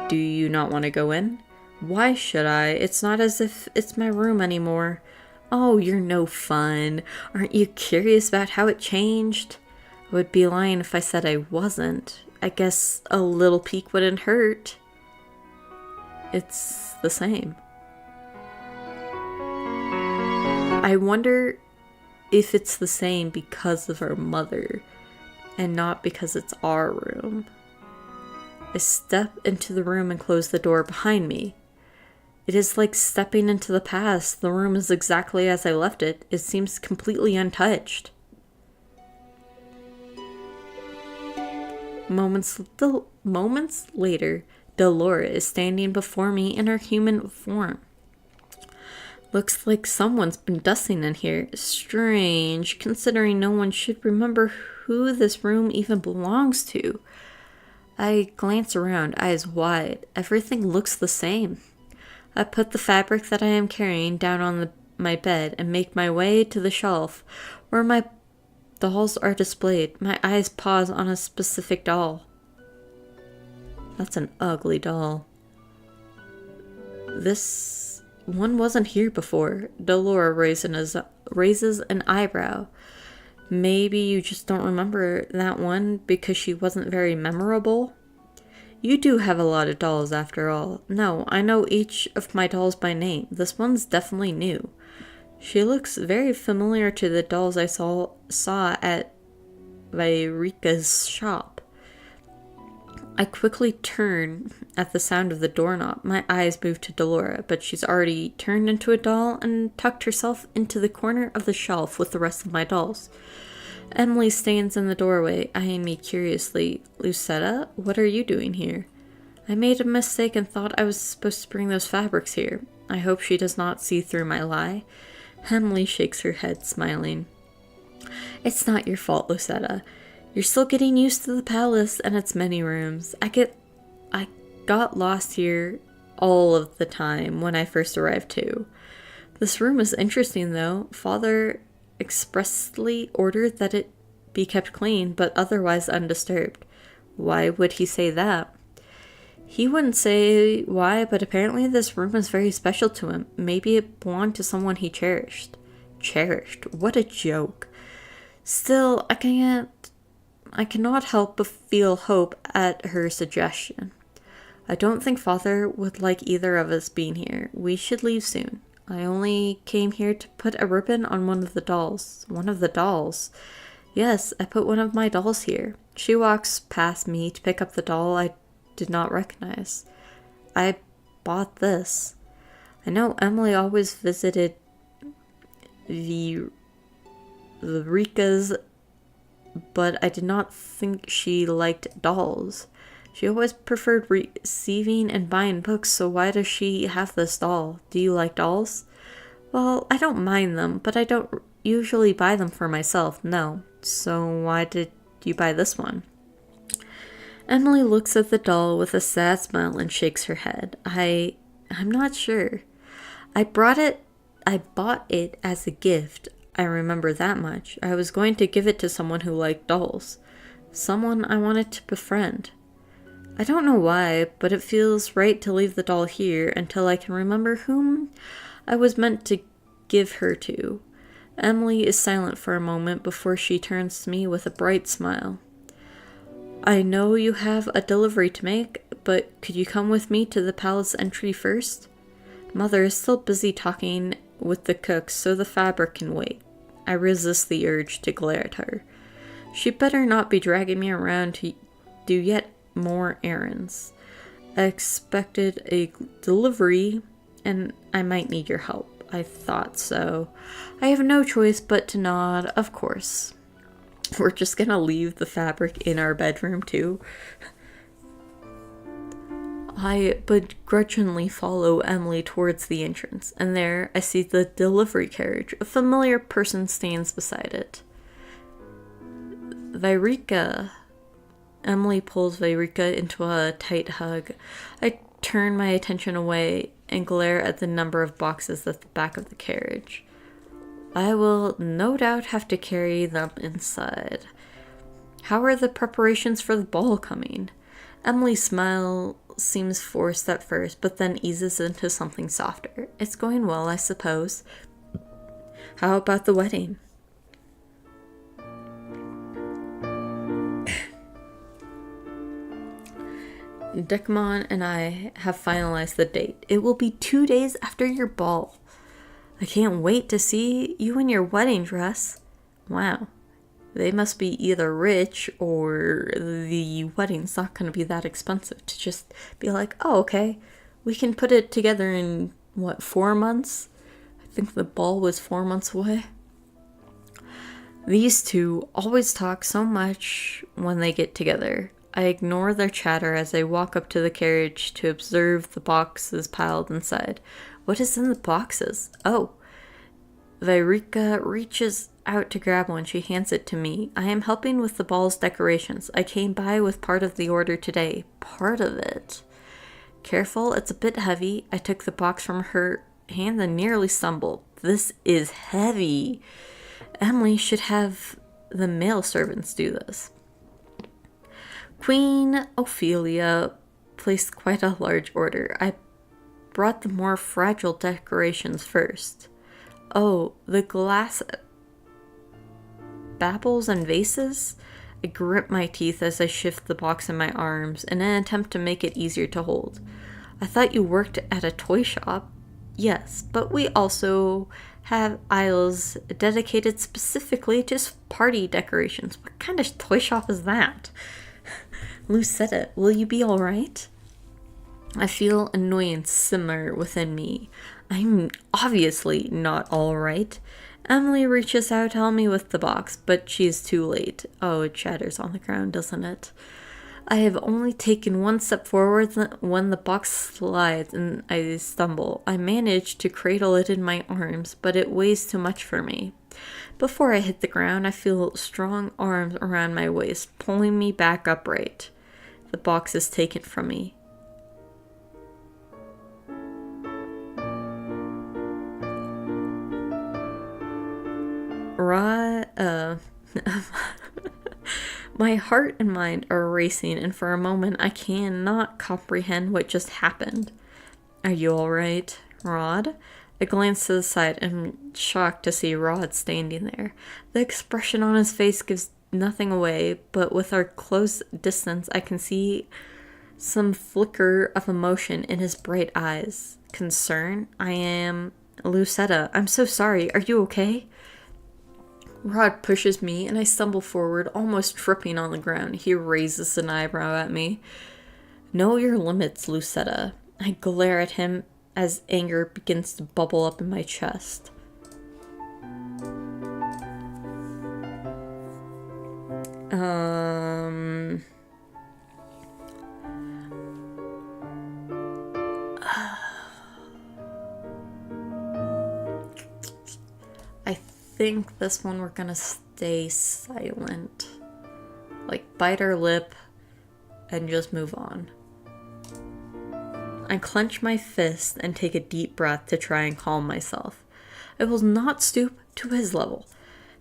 Do you not want to go in? Why should I? It's not as if it's my room anymore. Oh, you're no fun. Aren't you curious about how it changed? I would be lying if I said I wasn't. I guess a little peek wouldn't hurt. It's the same. I wonder if it's the same because of our mother and not because it's our room. I step into the room and close the door behind me. It is like stepping into the past. The room is exactly as I left it. It seems completely untouched. Moments later, Delora is standing before me in her human form. Looks like someone's been dusting in here. Strange, considering no one should remember who this room even belongs to. I glance around, eyes wide. Everything looks the same. I put the fabric that I am carrying down on my bed and make my way to the shelf where my dolls are displayed. My eyes pause on a specific doll. That's an ugly doll. This one wasn't here before. Delora raises an eyebrow. Maybe you just don't remember that one because she wasn't very memorable? You do have a lot of dolls after all. No, I know each of my dolls by name. This one's definitely new. She looks very familiar to the dolls I saw at Vairika's shop. I quickly turn at the sound of the doorknob. My eyes move to Delora, but she's already turned into a doll and tucked herself into the corner of the shelf with the rest of my dolls. Emily stands in the doorway, eyeing me curiously. Lucetta, what are you doing here? I made a mistake and thought I was supposed to bring those fabrics here. I hope she does not see through my lie. Emily shakes her head, smiling. It's not your fault, Lucetta. You're still getting used to the palace and its many rooms. I got lost here all of the time when I first arrived too. This room is interesting though. Father expressly ordered that it be kept clean, but otherwise undisturbed. Why would he say that? He wouldn't say why, but apparently this room is very special to him. Maybe it belonged to someone he cherished. Cherished? What a joke. Still, I cannot help but feel hope at her suggestion. I don't think Father would like either of us being here. We should leave soon. I only came here to put a ribbon on one of the dolls. One of the dolls? Yes, I put one of my dolls here. She walks past me to pick up the doll I did not recognize. I bought this. I know Emily always visited the Rikas, but I did not think she liked dolls. She always preferred receiving and buying books, so why does she have this doll? Do you like dolls? Well, I don't mind them, but I don't usually buy them for myself, no. So why did you buy this one? Emily looks at the doll with a sad smile and shakes her head. I'm not sure. I bought it as a gift. I remember that much. I was going to give it to someone who liked dolls. Someone I wanted to befriend. I don't know why, but it feels right to leave the doll here until I can remember whom I was meant to give her to. Emily is silent for a moment before she turns to me with a bright smile. I know you have a delivery to make, but could you come with me to the palace entry first? Mother is still busy talking with the cooks, so the fabric can wait. I resist the urge to glare at her. She better not be dragging me around to do yet more errands. I expected a delivery, and I might need your help. I thought so. I have no choice but to nod, of course. We're just gonna leave the fabric in our bedroom, too. I begrudgingly follow Emily towards the entrance, and there I see the delivery carriage. A familiar person stands beside it. Vyrika. Emily pulls Vyrika into a tight hug. I turn my attention away and glare at the number of boxes at the back of the carriage. I will no doubt have to carry them inside. How are the preparations for the ball coming? Emily's smile seems forced at first, but then eases into something softer. It's going well, I suppose. How about the wedding? Decamon and I have finalized the date. It will be 2 days after your ball. I can't wait to see you in your wedding dress. Wow. They must be either rich or the wedding's not going to be that expensive to just be like, oh, okay, we can put it together in, 4 months? I think the ball was 4 months away. These two always talk so much when they get together. I ignore their chatter as I walk up to the carriage to observe the boxes piled inside. What is in the boxes? Oh. Vyrika reaches out to grab one. She hands it to me. I am helping with the ball's decorations. I came by with part of the order today. Part of it. Careful, it's a bit heavy. I took the box from her hand and nearly stumbled. This is heavy. Emily should have the male servants do this. Queen Ophelia placed quite a large order. I brought the more fragile decorations first. Oh, the glass baubles and vases? I grip my teeth as I shift the box in my arms in an attempt to make it easier to hold. I thought you worked at a toy shop. Yes, but we also have aisles dedicated specifically to party decorations. What kind of toy shop is that? Lucetta, will you be alright? I feel annoyance simmer within me. I'm obviously not alright. Emily reaches out to help me with the box, but she's too late. Oh, it shatters on the ground, doesn't it? I have only taken one step forward when the box slides and I stumble. I manage to cradle it in my arms, but it weighs too much for me. Before I hit the ground, I feel strong arms around my waist, pulling me back upright. The box is taken from me. My heart and mind are racing, and for a moment I cannot comprehend what just happened. Are you alright, Rod? I glance to the side and am shocked to see Rod standing there. The expression on his face gives nothing away, but with our close distance I can see some flicker of emotion in his bright eyes. Concern? I am... Lucetta, I'm so sorry. Are you okay? Rod pushes me, and I stumble forward, almost tripping on the ground. He raises an eyebrow at me. Know your limits, Lucetta. I glare at him as anger begins to bubble up in my chest. I think this one we're gonna stay silent. Like, bite our lip and just move on. I clench my fist and take a deep breath to try and calm myself. I will not stoop to his level.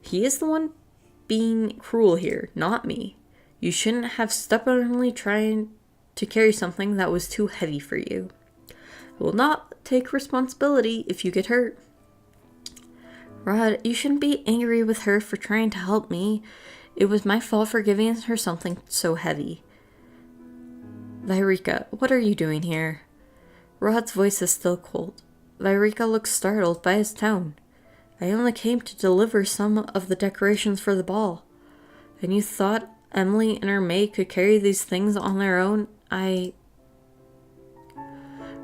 He is the one being cruel here, not me. You shouldn't have stubbornly tried to carry something that was too heavy for you. I will not take responsibility if you get hurt. Rod, you shouldn't be angry with her for trying to help me. It was my fault for giving her something so heavy. Vyreka, what are you doing here? Rod's voice is still cold. Vyreka looks startled by his tone. I only came to deliver some of the decorations for the ball. And you thought Emily and her maid could carry these things on their own?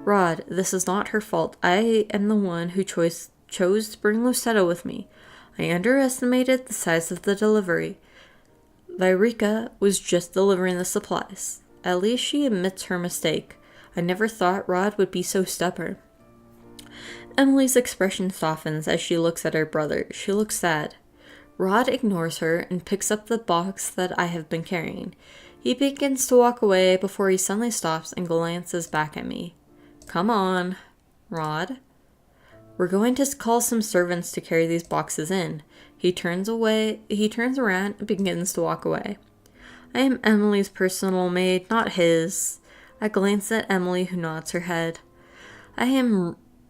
Rod, this is not her fault. I am the one who chose to bring Lucetta with me. I underestimated the size of the delivery. Vyreka was just delivering the supplies. At least she admits her mistake. I never thought Rod would be so stubborn. Emily's expression softens as she looks at her brother. She looks sad. Rod ignores her and picks up the box that I have been carrying. He begins to walk away before he suddenly stops and glances back at me. Come on, Rod. We're going to call some servants to carry these boxes in. He turns around and begins to walk away. I am Emily's personal maid, not his. I glance at Emily, who nods her head. I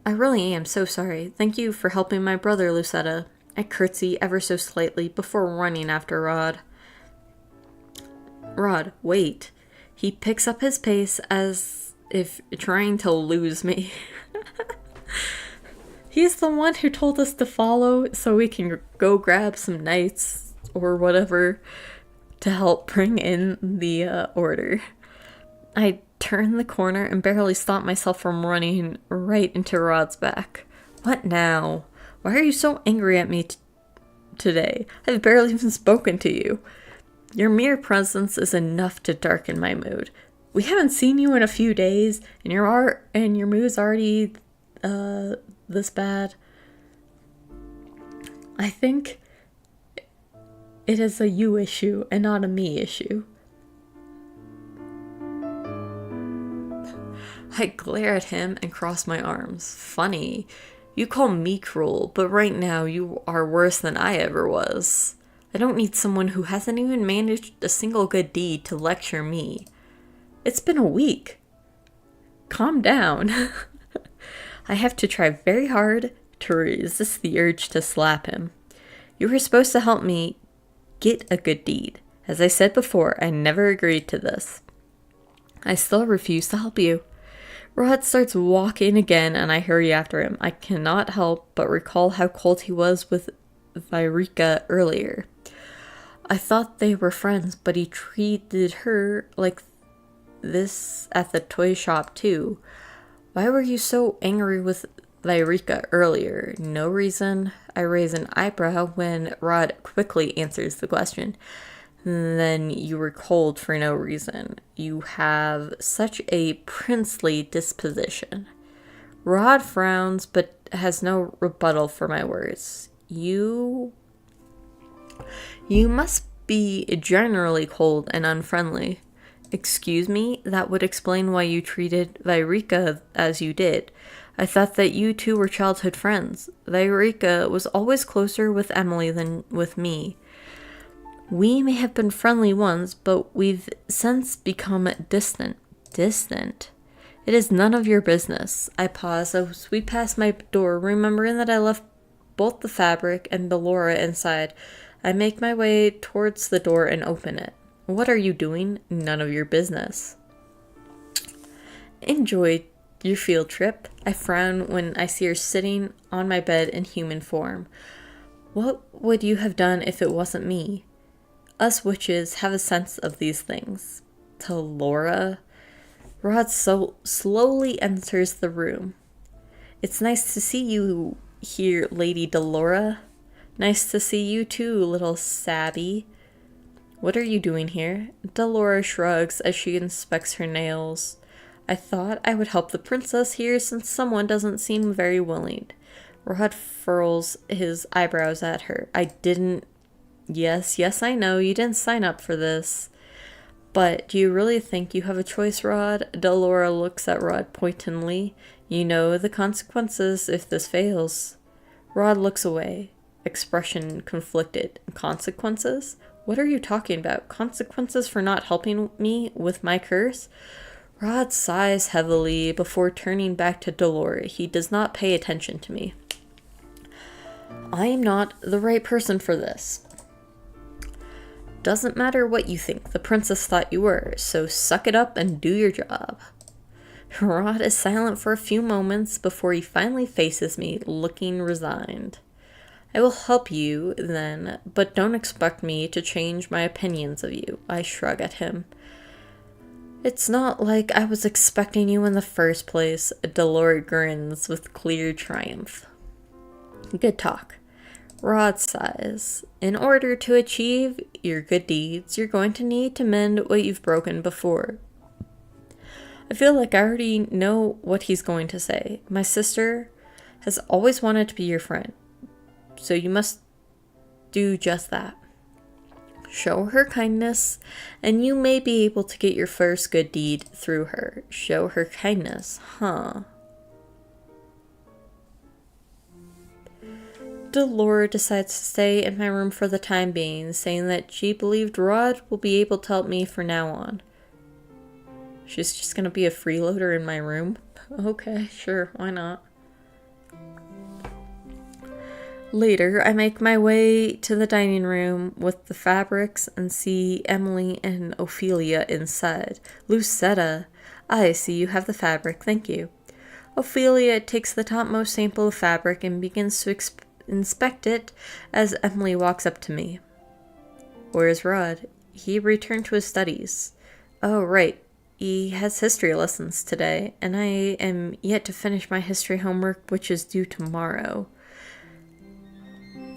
really am so sorry. Thank you for helping my brother, Lucetta. I curtsy ever so slightly before running after Rod. Rod, wait. He picks up his pace as if trying to lose me. He's the one who told us to follow so we can go grab some knights or whatever to help bring in the order. I turn the corner and barely stop myself from running right into Rod's back. What now? Why are you so angry at me today? I've barely even spoken to you. Your mere presence is enough to darken my mood. We haven't seen you in a few days, and your mood's already this bad. I think it is a you issue and not a me issue. I glare at him and cross my arms. Funny. You call me cruel, but right now you are worse than I ever was. I don't need someone who hasn't even managed a single good deed to lecture me. It's been a week. Calm down. I have to try very hard to resist the urge to slap him. You were supposed to help me get a good deed. As I said before, I never agreed to this. I still refuse to help you. Rod starts walking again and I hurry after him. I cannot help but recall how cold he was with Vyreka earlier. I thought they were friends, but he treated her like this at the toy shop too. Why were you so angry with Vyreka earlier? No reason. I raise an eyebrow when Rod quickly answers the question. Then you were cold for no reason. You have such a princely disposition. Rod frowns but has no rebuttal for my words. You must be generally cold and unfriendly. Excuse me, that would explain why you treated Vyreka as you did. I thought that you two were childhood friends. Vyreka was always closer with Emily than with me. We may have been friendly once, but we've since become distant. Distant? It is none of your business. I pause as we pass my door, remembering that I left both the fabric and Delora inside. I make my way towards the door and open it. What are you doing? None of your business. Enjoy your field trip. I frown when I see her sitting on my bed in human form. What would you have done if it wasn't me? Us witches have a sense of these things. Delora? Rod slowly enters the room. It's nice to see you here, Lady Delora. Nice to see you too, little Sabby. What are you doing here? Delora shrugs as she inspects her nails. I thought I would help the princess here since someone doesn't seem very willing. Rod furls his eyebrows at her. I didn't... Yes, I know, you didn't sign up for this. But do you really think you have a choice, Rod? Delora looks at Rod pointedly. You know the consequences if this fails. Rod looks away, expression conflicted. Consequences? What are you talking about? Consequences for not helping me with my curse? Rod sighs heavily before turning back to Delora. He does not pay attention to me. I am not the right person for this. Doesn't matter what you think, the princess thought you were, so suck it up and do your job. Rod is silent for a few moments before he finally faces me, looking resigned. I will help you, then, but don't expect me to change my opinions of you. I shrug at him. It's not like I was expecting you in the first place, Dolores grins with clear triumph. Good talk. Rod sighs. In order to achieve your good deeds, you're going to need to mend what you've broken before. I feel like I already know what he's going to say. My sister has always wanted to be your friend, so you must do just that. Show her kindness, and you may be able to get your first good deed through her. Show her kindness, huh? Dolores decides to stay in my room for the time being, saying that she believed Rod will be able to help me from now on. She's just gonna be a freeloader in my room? Okay, sure, why not? Later, I make my way to the dining room with the fabrics and see Emily and Ophelia inside. Lucetta, I see you have the fabric, thank you. Ophelia takes the topmost sample of fabric and begins to inspect it as Emily walks up to me. Where's Rod? He returned to his studies. Oh, right. He has history lessons today, and I am yet to finish my history homework, which is due tomorrow.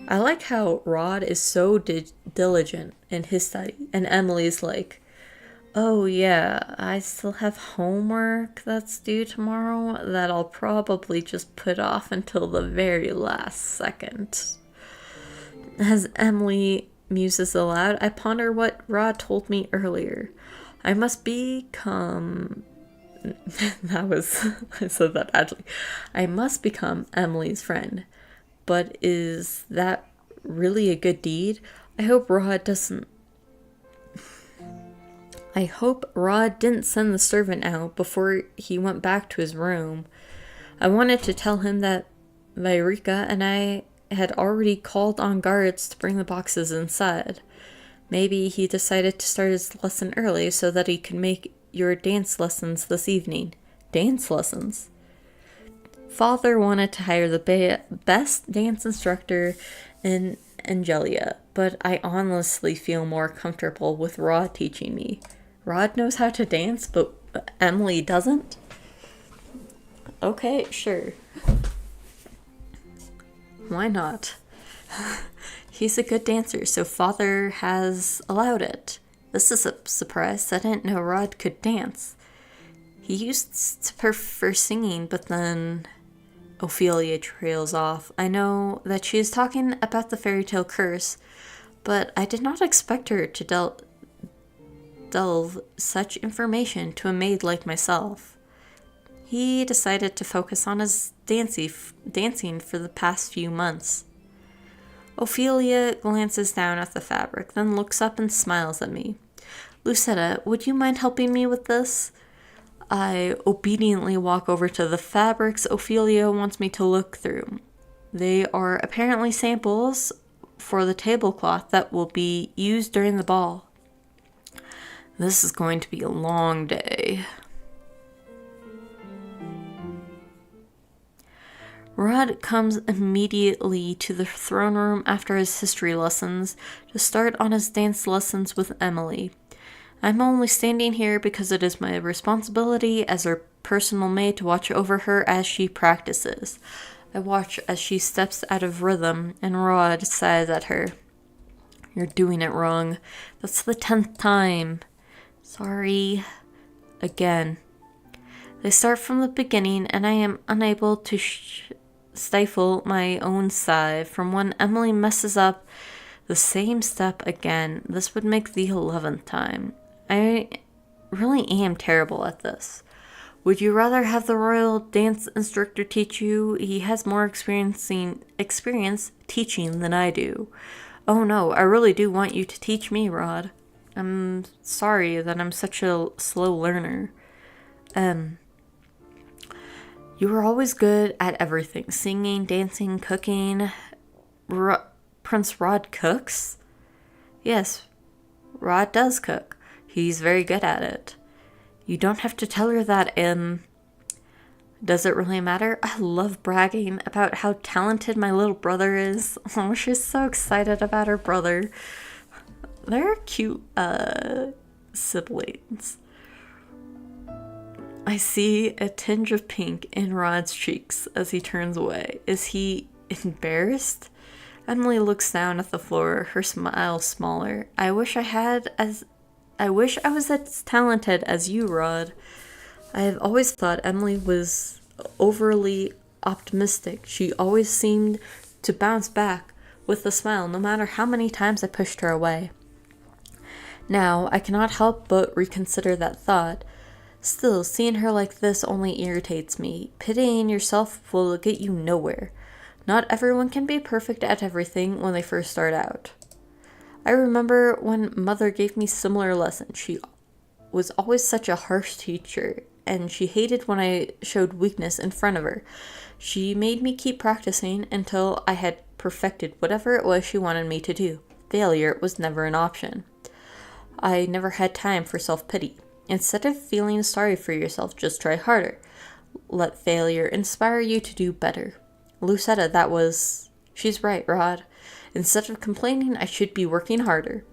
I like how Rod is so diligent in his study, and Emily's like, oh yeah, I still have homework that's due tomorrow that I'll probably just put off until the very last second. As Emily muses aloud, I ponder what Rod told me earlier. I must become... I said that badly. I must become Emily's friend. But is that really a good deed? I hope Rod didn't send the servant out before he went back to his room. I wanted to tell him that Vyrika and I had already called on guards to bring the boxes inside. Maybe he decided to start his lesson early so that he could make your dance lessons this evening. Dance lessons? Father wanted to hire the best dance instructor in Angelia, but I honestly feel more comfortable with Rod teaching me. Rod knows how to dance, but Emily doesn't? Okay, sure. Why not? He's a good dancer, so Father has allowed it. This is a surprise. I didn't know Rod could dance. He used to prefer singing, but then... Ophelia trails off. I know that she is talking about the fairy tale curse, but I did not expect her to delve such information to a maid like myself. He decided to focus on his dancing for the past few months. Ophelia glances down at the fabric, then looks up and smiles at me. Lucetta, would you mind helping me with this? I obediently walk over to the fabrics Ophelia wants me to look through. They are apparently samples for the tablecloth that will be used during the ball. This is going to be a long day. Rod comes immediately to the throne room after his history lessons to start on his dance lessons with Emily. I'm only standing here because it is my responsibility as her personal maid to watch over her as she practices. I watch as she steps out of rhythm, and Rod sighs at her. You're doing it wrong. That's the 10th time. Sorry. Again. They start from the beginning, and I am unable to stifle my own sigh from when Emily messes up the same step again. This would make the 11th time. I really am terrible at this. Would you rather have the royal dance instructor teach you? He has more experience teaching than I do. Oh no, I really do want you to teach me, Rod. I'm sorry that I'm such a slow learner. You were always good at everything. Singing, dancing, cooking. Prince Rod cooks? Yes. Rod does cook. He's very good at it. You don't have to tell her that, does it really matter? I love bragging about how talented my little brother is. Oh, she's so excited about her brother. They're cute, siblings. I see a tinge of pink in Rod's cheeks as he turns away. Is he embarrassed? Emily looks down at the floor, her smile smaller. I wish I was as talented as you, Rod. I have always thought Emily was overly optimistic. She always seemed to bounce back with a smile, no matter how many times I pushed her away. Now, I cannot help but reconsider that thought. Still, seeing her like this only irritates me. Pitying yourself will get you nowhere. Not everyone can be perfect at everything when they first start out. I remember when Mother gave me similar lessons. She was always such a harsh teacher, and she hated when I showed weakness in front of her. She made me keep practicing until I had perfected whatever it was she wanted me to do. Failure was never an option. I never had time for self-pity. Instead of feeling sorry for yourself, just try harder. Let failure inspire you to do better. Lucetta, she's right, Rod. Instead of complaining, I should be working harder.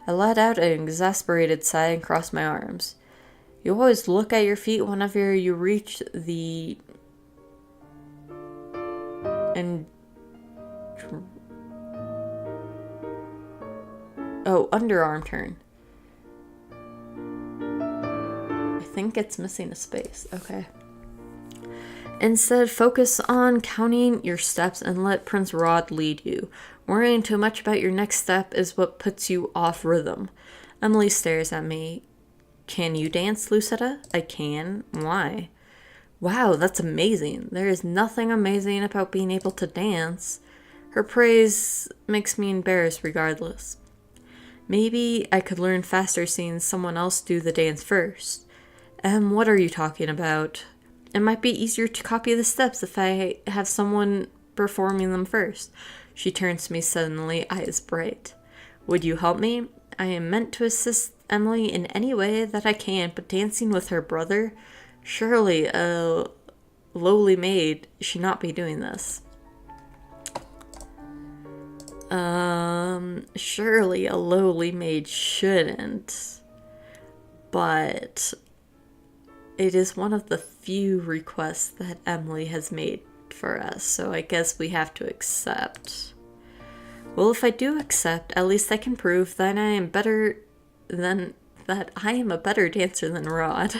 I let out an exasperated sigh and crossed my arms. You always look at your feet whenever you reach the underarm turn. I think it's missing a space. Okay. Instead, focus on counting your steps and let Prince Rod lead you. Worrying too much about your next step is what puts you off rhythm. Emily stares at me. Can you dance, Lucetta? I can. Why? Wow, that's amazing. There is nothing amazing about being able to dance. Her praise makes me embarrassed regardless. Maybe I could learn faster seeing someone else do the dance first. What are you talking about? It might be easier to copy the steps if I have someone performing them first. She turns to me suddenly, eyes bright. Would you help me? I am meant to assist Emily in any way that I can, but dancing with her brother? Surely a lowly maid should not be doing this. Surely a lowly maid shouldn't. But it is one of the few requests that Emily has made for us, so I guess we have to accept. Well, if I do accept, at least I can prove that I am a better dancer than Rod.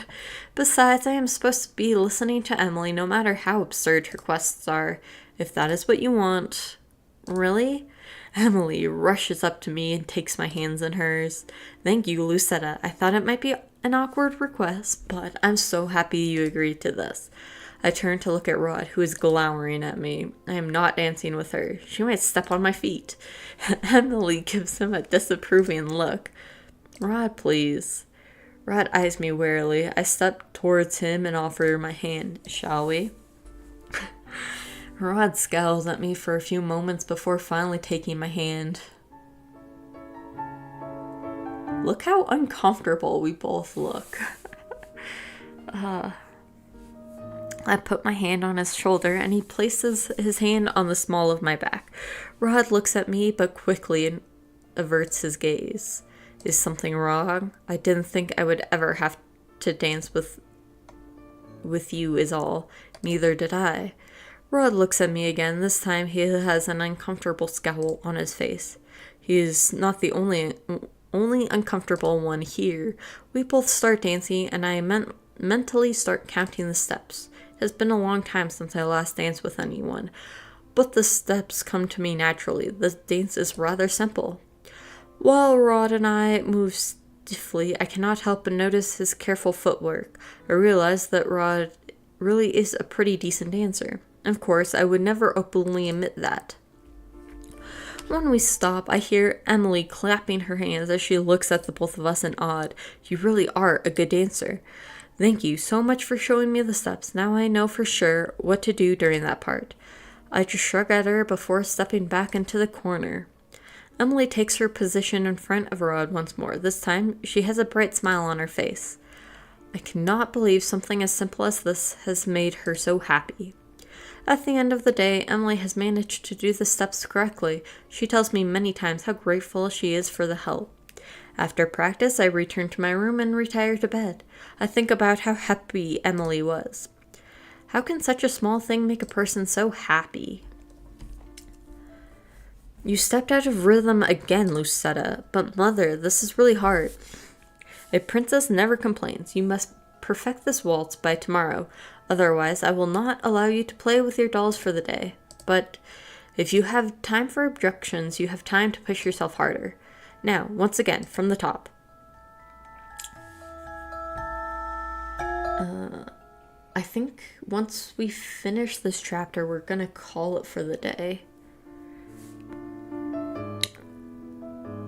Besides, I am supposed to be listening to Emily no matter how absurd her requests are, if that is what you want. Really? Emily rushes up to me and takes my hands in hers. Thank you, Lucetta. I thought it might be an awkward request, but I'm so happy you agreed to this. I turn to look at Rod, who is glowering at me. I am not dancing with her. She might step on my feet. Emily gives him a disapproving look. Rod, please. Rod eyes me warily. I step towards him and offer my hand. Shall we? Rod scowls at me for a few moments before finally taking my hand. Look how uncomfortable we both look. I put my hand on his shoulder and he places his hand on the small of my back. Rod looks at me but quickly averts his gaze. Is something wrong? I didn't think I would ever have to dance with you is all. Neither did I. Rod looks at me again. This time he has an uncomfortable scowl on his face. He is not the only uncomfortable one here. We both start dancing and I mentally start counting the steps. It has been a long time since I last danced with anyone, but the steps come to me naturally. The dance is rather simple. While Rod and I move stiffly, I cannot help but notice his careful footwork. I realize that Rod really is a pretty decent dancer. Of course, I would never openly admit that. When we stop, I hear Emily clapping her hands as she looks at the both of us in awe. You really are a good dancer. Thank you so much for showing me the steps. Now I know for sure what to do during that part. I just shrug at her before stepping back into the corner. Emily takes her position in front of Rod once more. This time, she has a bright smile on her face. I cannot believe something as simple as this has made her so happy. At the end of the day, Emily has managed to do the steps correctly. She tells me many times how grateful she is for the help. After practice, I return to my room and retire to bed. I think about how happy Emily was. How can such a small thing make a person so happy? You stepped out of rhythm again, Lucetta. But mother, this is really hard. A princess never complains. You must perfect this waltz by tomorrow. Otherwise, I will not allow you to play with your dolls for the day. But if you have time for objections, you have time to push yourself harder. Now, once again, from the top. I think once we finish this chapter, we're going to call it for the day.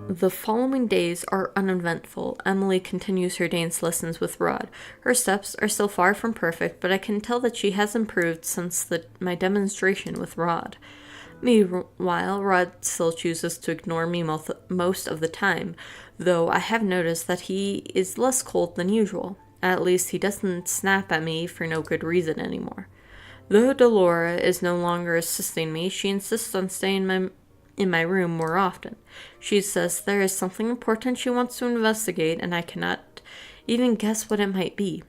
The following days are uneventful. Emily continues her dance lessons with Rod. Her steps are still far from perfect, but I can tell that she has improved since my demonstration with Rod. Meanwhile, Rod still chooses to ignore me most of the time, though I have noticed that he is less cold than usual. At least he doesn't snap at me for no good reason anymore. Though Delora is no longer assisting me, she insists on staying in my room more often. She says there is something important she wants to investigate, and I cannot even guess what it might be.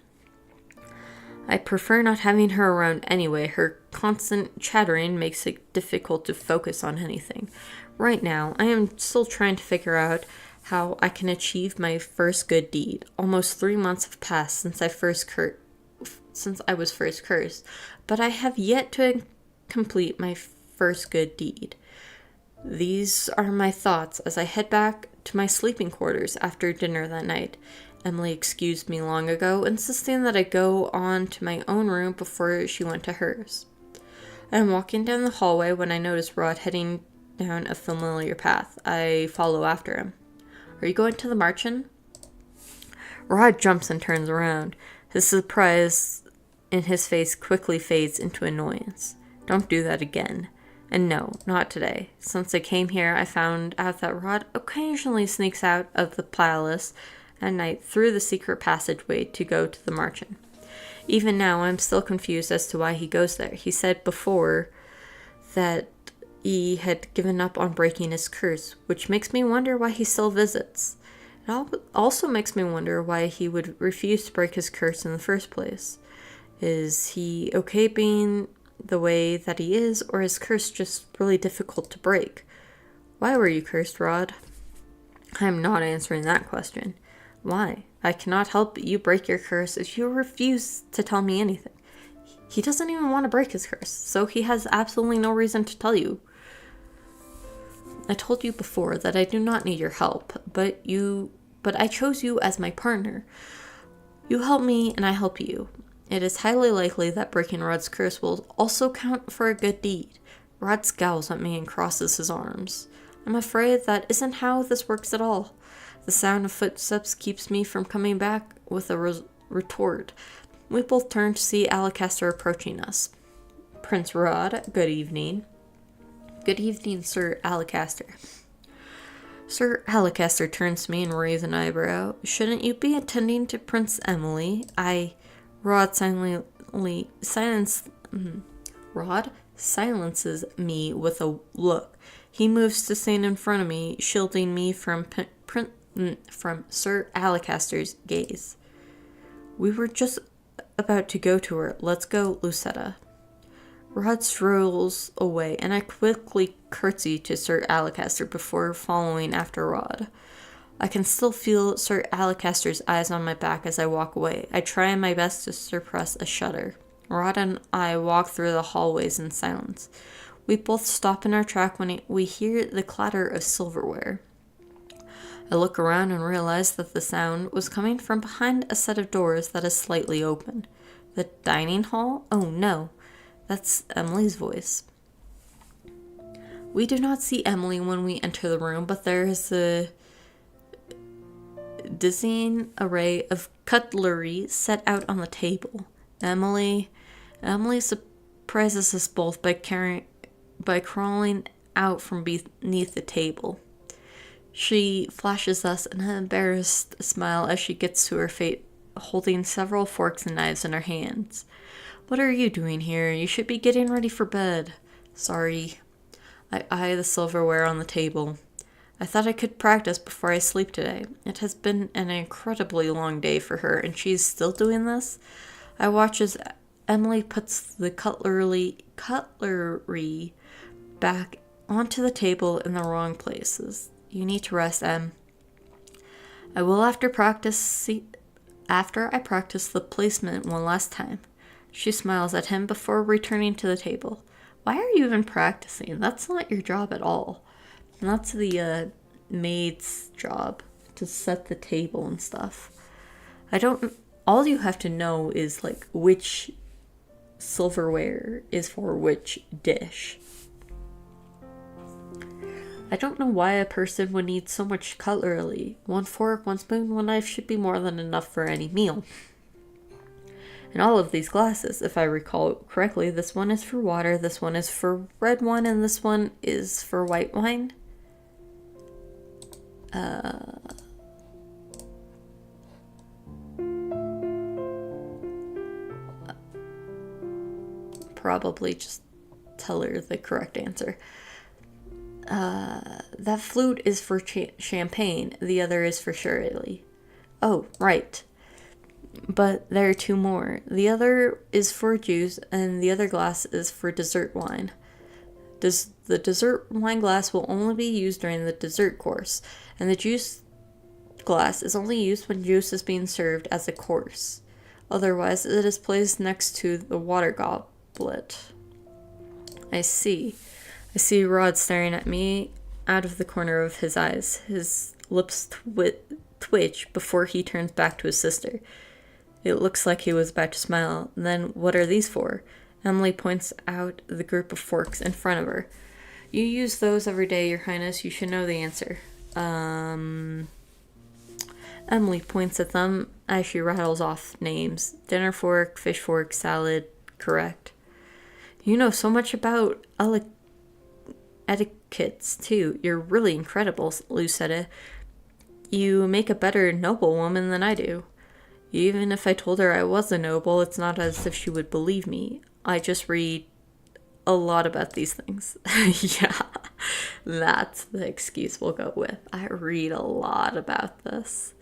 I prefer not having her around anyway. Her constant chattering makes it difficult to focus on anything. Right now, I am still trying to figure out how I can achieve my first good deed. Almost 3 months have passed since I was first cursed, but I have yet to complete my first good deed. These are my thoughts as I head back to my sleeping quarters after dinner that night. Emily excused me long ago, insisting that I go on to my own room before she went to hers. I am walking down the hallway when I notice Rod heading down a familiar path. I follow after him. Are you going to the march-in? Rod jumps and turns around. His surprise in his face quickly fades into annoyance. Don't do that again. And no, not today. Since I came here, I found out that Rod occasionally sneaks out of the palace at night through the secret passageway to go to the march-in. Even now, I'm still confused as to why he goes there. He said before that he had given up on breaking his curse, which makes me wonder why he still visits. It also makes me wonder why he would refuse to break his curse in the first place. Is he okay being the way that he is, or is curse just really difficult to break? Why were you cursed, Rod? I am not answering that question. Why? I cannot help you break your curse if you refuse to tell me anything. He doesn't even want to break his curse, so he has absolutely no reason to tell you. I told you before that I do not need your help, but I chose you as my partner. You help me and I help you. It is highly likely that breaking Rod's curse will also count for a good deed. Rod scowls at me and crosses his arms. I'm afraid that isn't how this works at all. The sound of footsteps keeps me from coming back with a retort. We both turn to see Alacaster approaching us. Prince Rod, good evening. Good evening, Sir Alacaster. Sir Alacaster turns to me and raises an eyebrow. Shouldn't you be attending to Prince Emily? Rod silences me with a look. He moves to stand in front of me, shielding me from Sir Alacaster's gaze. We were just about to go to her. Let's go, Lucetta. Rod strolls away, and I quickly curtsy to Sir Alacaster before following after Rod. I can still feel Sir Alacaster's eyes on my back as I walk away. I try my best to suppress a shudder. Rod and I walk through the hallways in silence. We both stop in our track when we hear the clatter of silverware. I look around and realize that the sound was coming from behind a set of doors that is slightly open. The dining hall? Oh no, that's Emily's voice. We do not see Emily when we enter the room, but there is a dizzying array of cutlery set out on the table. Emily surprises us both by crawling out from beneath the table. She flashes us an embarrassed smile as she gets to her feet, holding several forks and knives in her hands. What are you doing here? You should be getting ready for bed. Sorry. I eye the silverware on the table. I thought I could practice before I sleep today. It has been an incredibly long day for her, and she's still doing this. I watch as Emily puts the cutlery back onto the table in the wrong places. You need to rest, Em. I will after I practice the placement one last time. She smiles at him before returning to the table. Why are you even practicing? That's not your job at all. That's the maid's job, to set the table and stuff. All you have to know is like which silverware is for which dish. I don't know why a person would need so much cutlery. 1 fork, 1 spoon, 1 knife should be more than enough for any meal. And all of these glasses, if I recall correctly, this one is for water, this one is for red wine, and this one is for white wine. Probably just tell her the correct answer. That flute is for champagne, the other is for sherry. Oh, right. But there are 2 more. The other is for juice, and the other glass is for dessert wine. The dessert wine glass will only be used during the dessert course, and the juice glass is only used when juice is being served as a course. Otherwise, it is placed next to the water goblet. I see Rod staring at me out of the corner of his eyes. His lips twitch before he turns back to his sister. It looks like he was about to smile. Then, what are these for? Emily points out the group of forks in front of her. You use those every day, Your Highness. You should know the answer. Emily points at them as she rattles off names. Dinner fork, fish fork, salad. Correct. You know so much about etiquettes, too. You're really incredible, Lucetta. You make a better noblewoman than I do. Even if I told her I was a noble, it's not as if she would believe me. I just read a lot about these things. Yeah, that's the excuse we'll go with. I read a lot about this.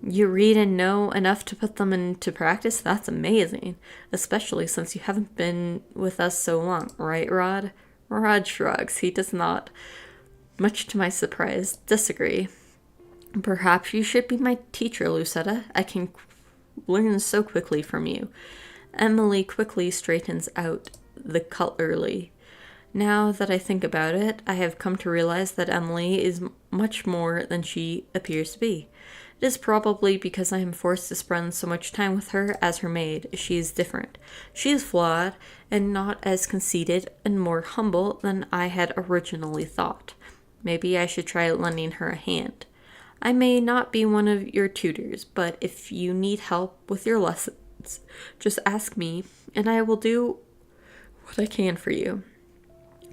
You read and know enough to put them into practice? That's amazing. Especially since you haven't been with us so long, right, Rod? Rod shrugs. He does not, much to my surprise, disagree. Perhaps you should be my teacher, Lucetta. I can learn so quickly from you. Emily quickly straightens out the cutlery. Now that I think about it, I have come to realize that Emily is much more than she appears to be. It is probably because I am forced to spend so much time with her as her maid. She is different. She is flawed and not as conceited and more humble than I had originally thought. Maybe I should try lending her a hand. I may not be one of your tutors, but if you need help with your lessons, just ask me, and I will do what I can for you.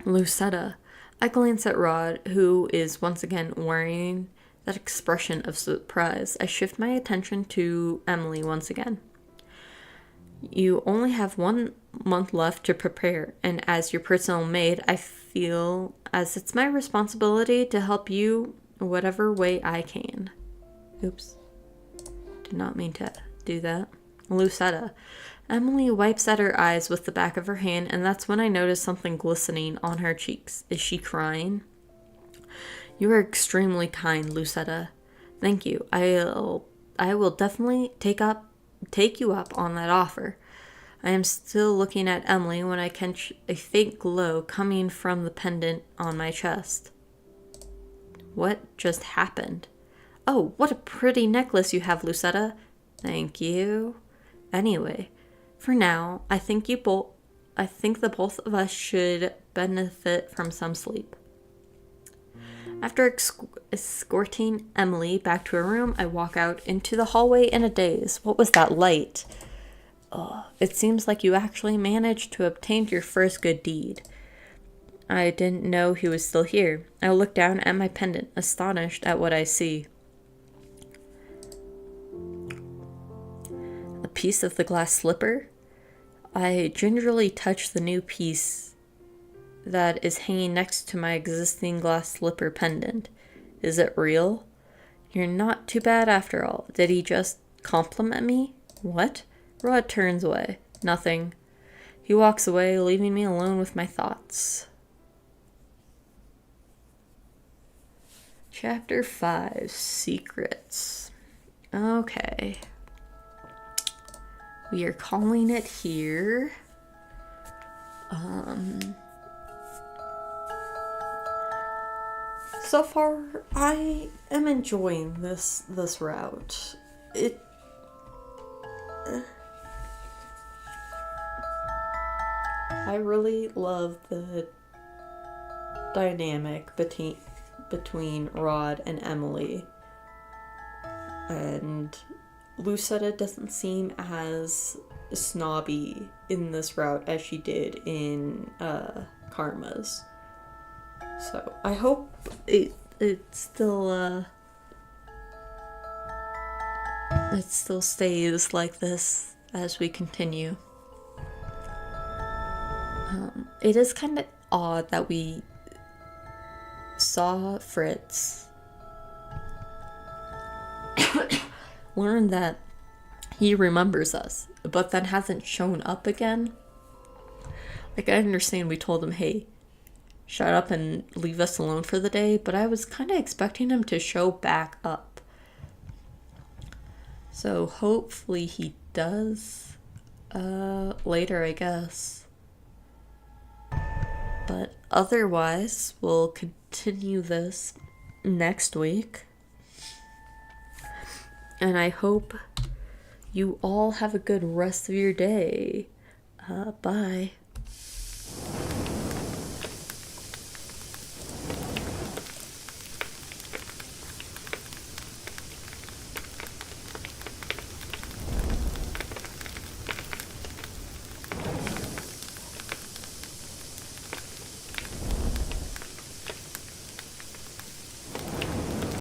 Lucetta. I glance at Rod, who is once again wearing that expression of surprise. I shift my attention to Emily once again. You only have 1 month left to prepare, and as your personal maid, I feel as it's my responsibility to help you whatever way I can. Oops. Did not mean to do that. Lucetta. Emily wipes at her eyes with the back of her hand, and that's when I notice something glistening on her cheeks. Is she crying? You are extremely kind, Lucetta. Thank you. I will definitely take you up on that offer. I am still looking at Emily when I catch a faint glow coming from the pendant on my chest. What just happened? Oh, what a pretty necklace you have, Lucetta. Thank you. Anyway, for now, I think the both of us should benefit from some sleep. After escorting Emily back to her room, I walk out into the hallway in a daze. What was that light? It seems like you actually managed to obtain your first good deed. I didn't know he was still here. I look down at my pendant, astonished at what I see. A piece of the glass slipper? I gingerly touch the new piece that is hanging next to my existing glass slipper pendant. Is it real? You're not too bad after all. Did he just compliment me? What? Rod turns away. Nothing. He walks away, leaving me alone with my thoughts. Chapter 5, Secrets. Okay. We are calling it here. So far, I am enjoying this route. I really love the dynamic between Rod and Emily. And Lucetta doesn't seem as snobby in this route as she did in Karma's. So I hope it still stays like this as we continue. It is kind of odd that we saw Fritz learn that he remembers us, but then hasn't shown up again. Like, I understand we told him, hey, shut up and leave us alone for the day, but I was kind of expecting him to show back up. So hopefully he does later, I guess. But otherwise, we'll continue this next week. And I hope you all have a good rest of your day. Bye.